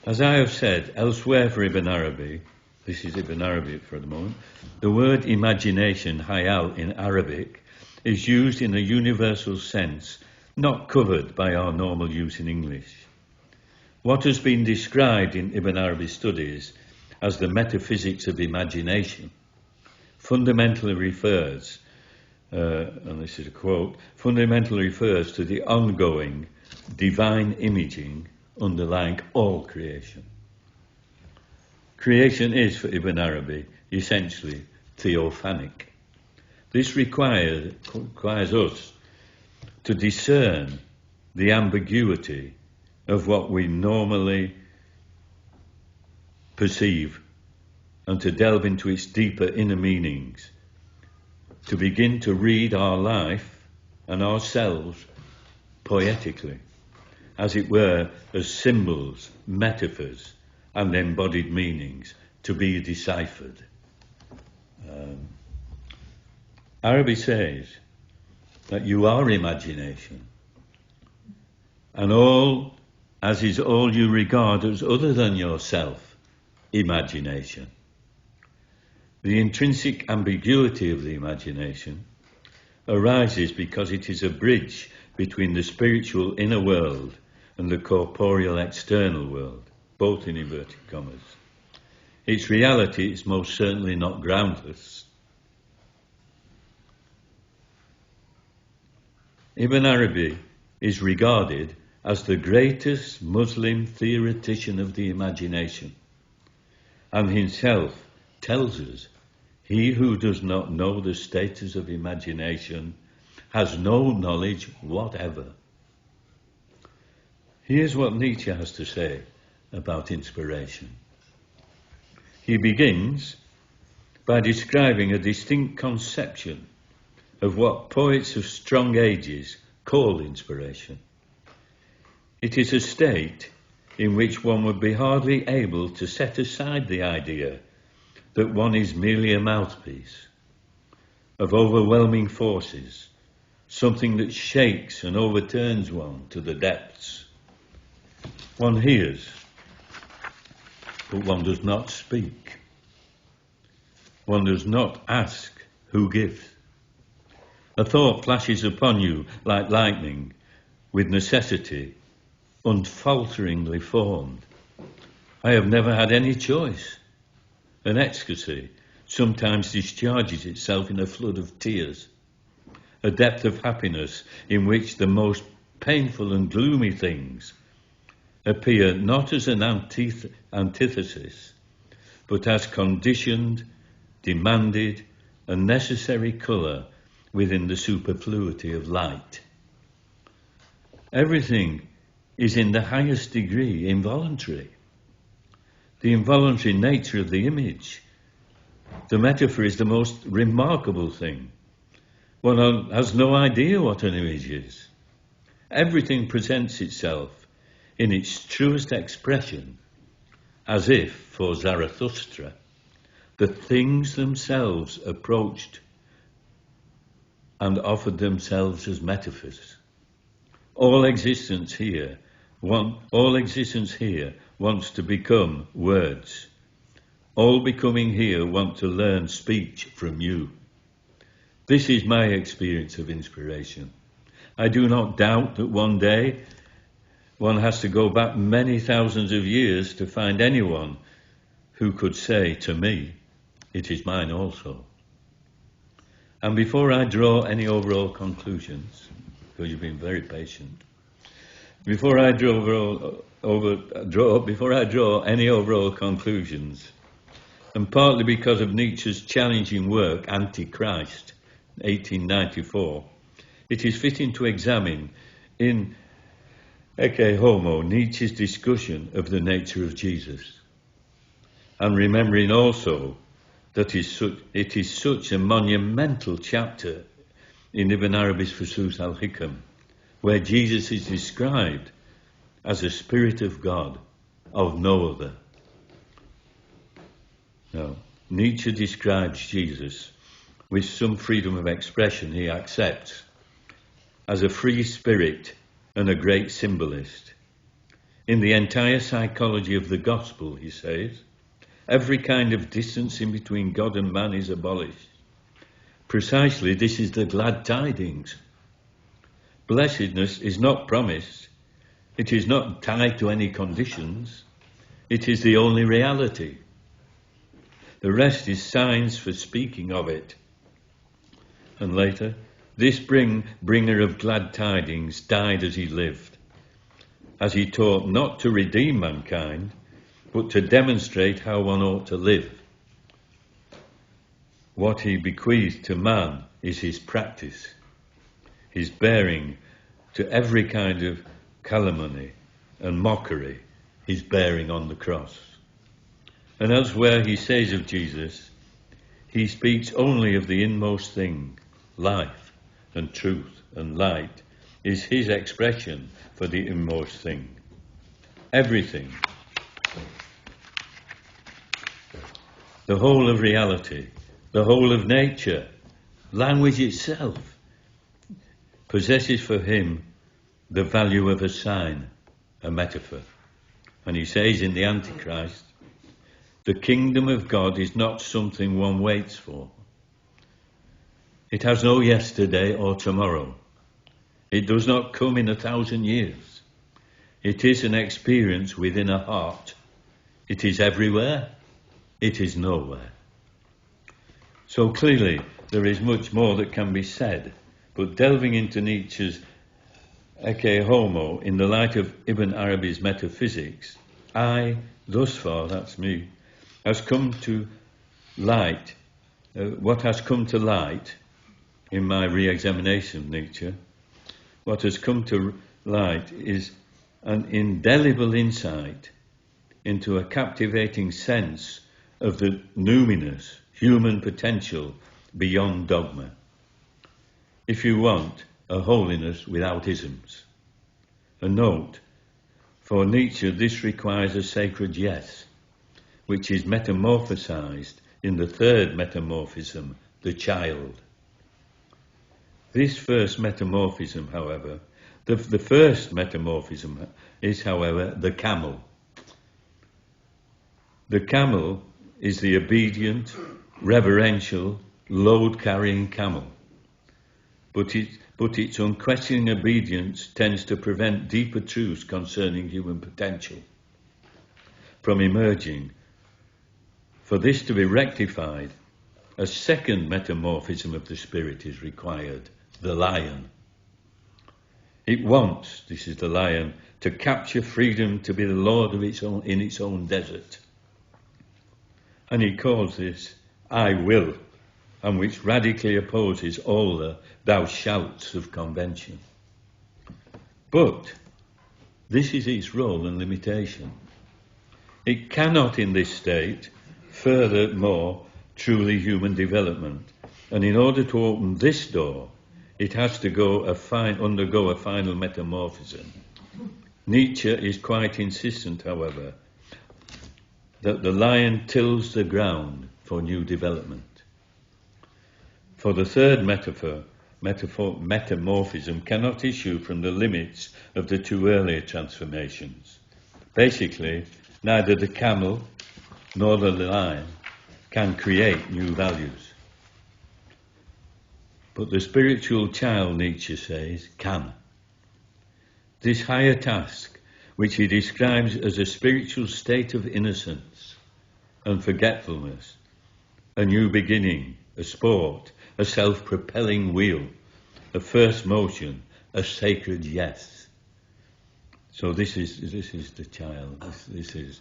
As I have said elsewhere for Ibn Arabi, this is Ibn Arabi for the moment, the word imagination, hayal in Arabic, is used in a universal sense, not covered by our normal use in English. What has been described in Ibn Arabi's studies as the metaphysics of imagination fundamentally refers and this is a quote, fundamentally refers to the ongoing divine imaging underlying all creation. Creation is, for Ibn Arabi, essentially theophanic. This requires us to discern the ambiguity of what we normally perceive and to delve into its deeper inner meanings, to begin to read our life and ourselves poetically, as it were, as symbols, metaphors, and embodied meanings to be deciphered. Arabi says that you are imagination, and all, as is all you regard as other than yourself, imagination. The intrinsic ambiguity of the imagination arises because it is a bridge between the spiritual inner world and the corporeal external world, both in inverted commas. Its reality is most certainly not groundless. Ibn Arabi is regarded as the greatest Muslim theoretician of the imagination, and himself tells us, he who does not know the status of imagination has no knowledge whatever. Here's what Nietzsche has to say about inspiration. He begins by describing a distinct conception of what poets of strong ages call inspiration. It is a state in which one would be hardly able to set aside the idea that one is merely a mouthpiece of overwhelming forces, something that shakes and overturns one to the depths. One hears, but one does not speak. One does not ask who gives. A thought flashes upon you like lightning, with necessity, unfalteringly formed. I have never had any choice. An ecstasy sometimes discharges itself in a flood of tears, a depth of happiness in which the most painful and gloomy things appear not as an antithesis, but as conditioned, demanded, and necessary colour within the superfluity of light. Everything is in the highest degree involuntary. The involuntary nature of the image, the metaphor, is the most remarkable thing. One has no idea what an image is. Everything presents itself in its truest expression, as if, for Zarathustra, the things themselves approached and offered themselves as metaphors. All existence here wants to become words. All becoming here want to learn speech from you. This is my experience of inspiration. I do not doubt that one day one has to go back many thousands of years to find anyone who could say to me, it is mine also. And before I draw any overall conclusions, because you've been very patient, before I draw any overall conclusions, and partly because of Nietzsche's challenging work, Antichrist, 1894, it is fitting to examine in Ecce Homo Nietzsche's discussion of the nature of Jesus, and remembering also that it is such a monumental chapter in Ibn Arabi's Fusus al-Hikam, where Jesus is described as a spirit of God, of no other. Now, Nietzsche describes Jesus with some freedom of expression he accepts as a free spirit and a great symbolist. In the entire psychology of the gospel, he says, every kind of distancing between God and man is abolished. Precisely, this is the glad tidings. Blessedness is not promised. It is not tied to any conditions. It is the only reality. The rest is signs for speaking of it. And later, this bringer of glad tidings died as he lived, as he taught not to redeem mankind, but to demonstrate how one ought to live. What he bequeathed to man is his practice, his bearing to every kind of calumny and mockery, his bearing on the cross. And elsewhere he says of Jesus, he speaks only of the inmost thing, life and truth and light is his expression for the inmost thing. Everything, the whole of reality, the whole of nature, language itself, possesses for him the value of a sign, a metaphor. And he says in the Antichrist, the kingdom of God is not something one waits for. It has no yesterday or tomorrow. It does not come in 1,000 years. It is an experience within a heart. It is everywhere. It is nowhere. So clearly, there is much more that can be said, but delving into Nietzsche's Ecce Homo in the light of Ibn Arabi's metaphysics, I, thus far, that's me, has come to light, what has come to light in my re-examination of Nietzsche, what has come to light is an indelible insight into a captivating sense of the numinous human potential beyond dogma. If you want a holiness without isms. A note, for Nietzsche this requires a sacred yes, which is metamorphosized in the third metamorphism, the child. This first metamorphism, however, the first metamorphism is, however, the camel. The camel is the obedient, reverential, load-carrying camel. But its unquestioning obedience tends to prevent deeper truths concerning human potential from emerging. For this to be rectified, a second metamorphism of the spirit is required, the lion. It wants, this is the lion, to capture freedom to be the lord of its own in its own desert. And he calls this I will, and which radically opposes all the thou shouts of convention. But this is its role and limitation. It cannot in this state furthermore truly human development, and in order to open this door it has to undergo a final metamorphism. Nietzsche is quite insistent, however, that the lion tills the ground for new development. For the third metamorphism cannot issue from the limits of the two earlier transformations. Basically, neither the camel nor the lion can create new values. But the spiritual child, Nietzsche says, can. This higher task, which he describes as a spiritual state of innocence and forgetfulness, a new beginning, a sport, a self-propelling wheel, a first motion, a sacred yes. So this is the child. This is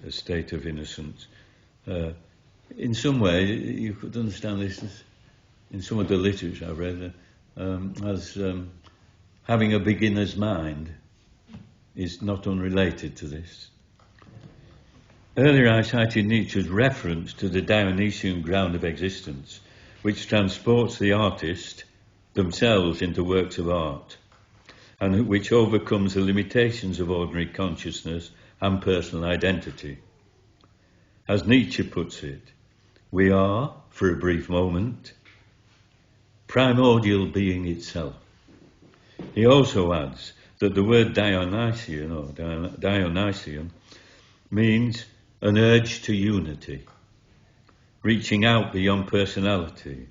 a state of innocence. In some way, you could understand this as, in some of the literature I've read, as having a beginner's mind is not unrelated to this. Earlier I cited Nietzsche's reference to the Dionysian ground of existence, which transports the artist themselves into works of art, and which overcomes the limitations of ordinary consciousness and personal identity. As Nietzsche puts it, we are, for a brief moment, primordial being itself. He also adds that the word Dionysian means an urge to unity, reaching out beyond personality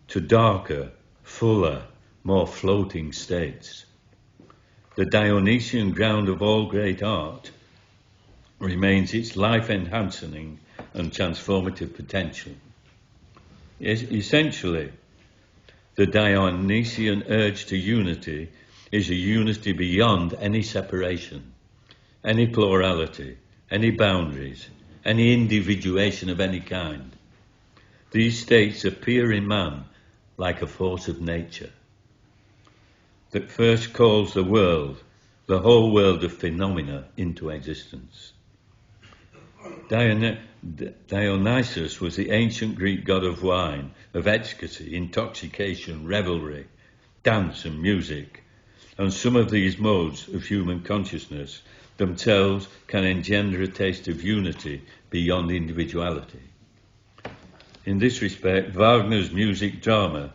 to darker, fuller, more floating states. The Dionysian ground of all great art remains its life-enhancing and transformative potential. Essentially, the Dionysian urge to unity is a unity beyond any separation, any plurality, any boundaries, any individuation of any kind. These states appear in man like a force of nature that first calls the whole world of phenomena, into existence. Dionysus was the ancient Greek god of wine, of ecstasy, intoxication, revelry, dance and music, and some of these modes of human consciousness themselves can engender a taste of unity beyond individuality. In this respect, Wagner's music drama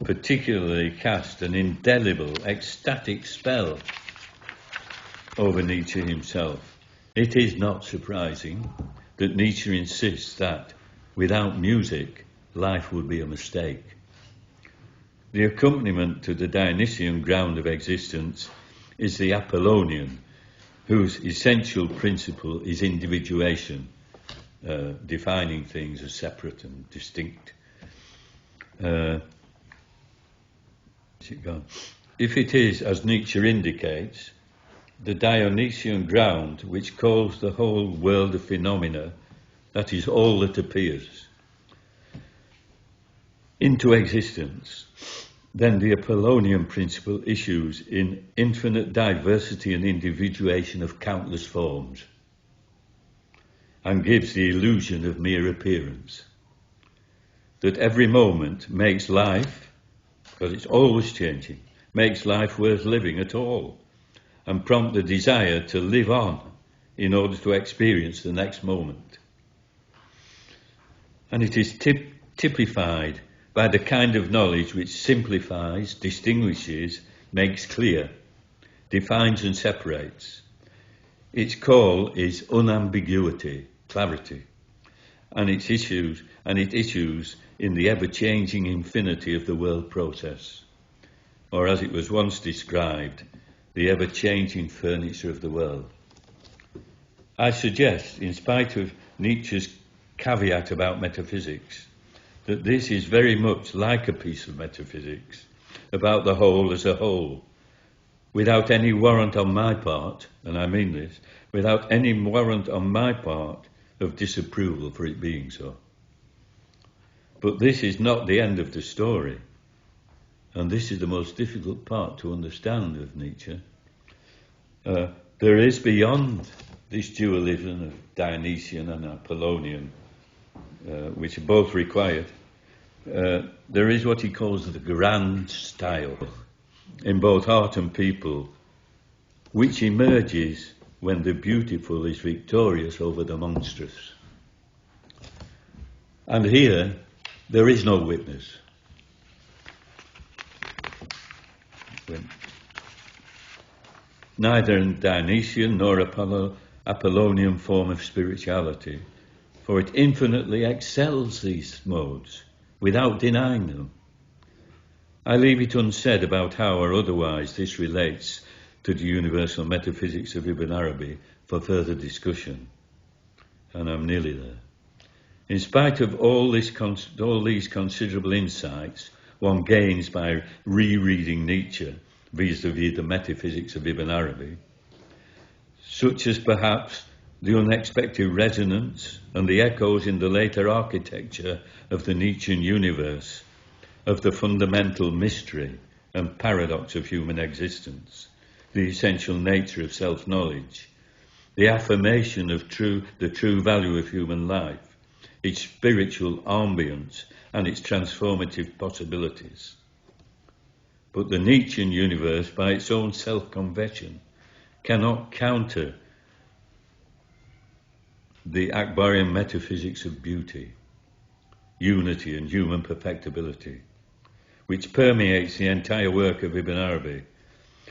particularly cast an indelible, ecstatic spell over Nietzsche himself. It is not surprising that Nietzsche insists that without music, life would be a mistake. The accompaniment to the Dionysian ground of existence is the Apollonian, whose essential principle is individuation, defining things as separate and distinct. If it is, as Nietzsche indicates, the Dionysian ground which calls the whole world of phenomena, that is all that appears, into existence, then the Apollonian principle issues in infinite diversity and individuation of countless forms, and gives the illusion of mere appearance, that every moment makes life, because it's always changing, makes life worth living at all, and prompt the desire to live on in order to experience the next moment. And it is typified by the kind of knowledge which simplifies, distinguishes, makes clear, defines and separates. Its call is unambiguity, clarity, and it issues in the ever-changing infinity of the world process, or as it was once described, the ever-changing furniture of the world. I suggest, in spite of Nietzsche's caveat about metaphysics, that this is very much like a piece of metaphysics about the whole as a whole, without any warrant on my part, and I mean this, without any warrant on my part of disapproval for it being so. But this is not the end of the story, and this is the most difficult part to understand of Nietzsche. There is beyond this dualism of Dionysian and Apollonian, which are both required, there is what he calls the grand style in both art and people, which emerges when the beautiful is victorious over the monstrous. And here, there is no witness. Neither in Dionysian nor Apollonian form of spirituality, for it infinitely excels these modes without denying them. I leave it unsaid about how or otherwise this relates to the universal metaphysics of Ibn Arabi for further discussion, and I'm nearly there. In spite of all these considerable insights one gains by rereading Nietzsche vis-à-vis the metaphysics of Ibn Arabi, such as perhaps the unexpected resonance and the echoes in the later architecture of the Nietzschean universe of the fundamental mystery and paradox of human existence, the essential nature of self-knowledge, the affirmation of the true value of human life, its spiritual ambience and its transformative possibilities. But the Nietzschean universe, by its own self-confession, cannot counter the Akbarian metaphysics of beauty, unity and human perfectibility, which permeates the entire work of Ibn Arabi,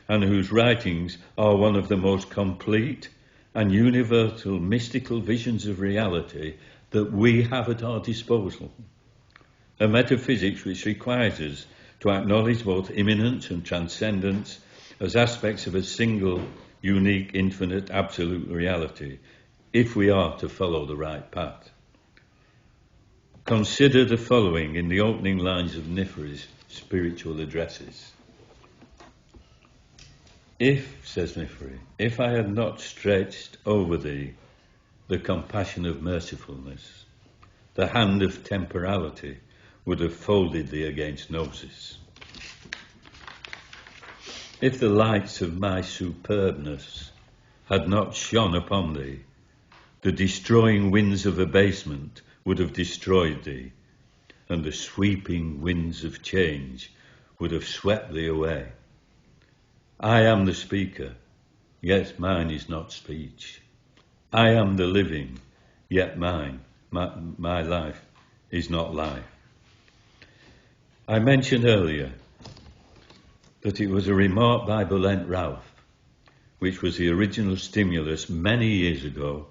and whose writings are one of the most complete and universal mystical visions of reality that we have at our disposal. A metaphysics which requires us to acknowledge both immanence and transcendence as aspects of a single, unique, infinite, absolute reality, if we are to follow the right path. Consider the following in the opening lines of Nifri's spiritual addresses. If, says Nifri, if I had not stretched over thee the compassion of mercifulness, the hand of temporality would have folded thee against Gnosis. If the lights of my superbness had not shone upon thee, the destroying winds of abasement would have destroyed thee, and the sweeping winds of change would have swept thee away. I am the speaker, yet mine is not speech. I am the living, yet my life is not life. I mentioned earlier that it was a remark by Bulent Ralph, which was the original stimulus many years ago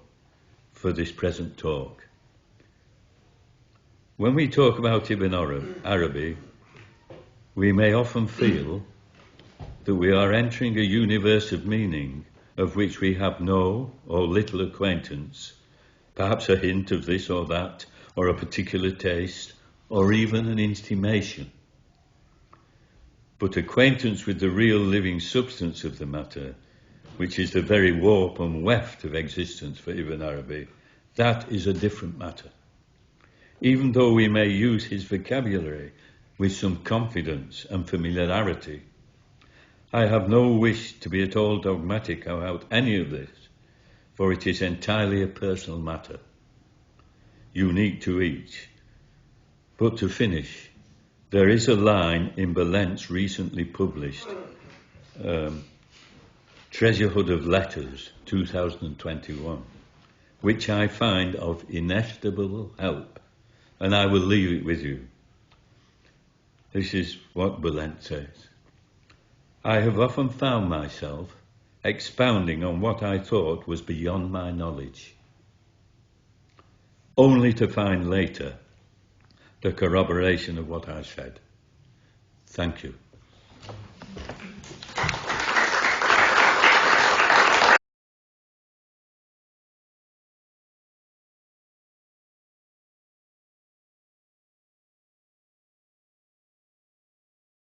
for this present talk. When we talk about Ibn Arabi, we may often feel that we are entering a universe of meaning of which we have no or little acquaintance, perhaps a hint of this or that, or a particular taste, or even an intimation. But acquaintance with the real living substance of the matter, which is the very warp and weft of existence for Ibn Arabi, that is a different matter. Even though we may use his vocabulary with some confidence and familiarity, I have no wish to be at all dogmatic about any of this, for it is entirely a personal matter, unique to each. But to finish, there is a line in Bulent's recently published Treasurehood of Letters 2021, which I find of inestimable help, and I will leave it with you. This is what Bulent says. I have often found myself expounding on what I thought was beyond my knowledge, only to find later the corroboration of what I said. Thank you.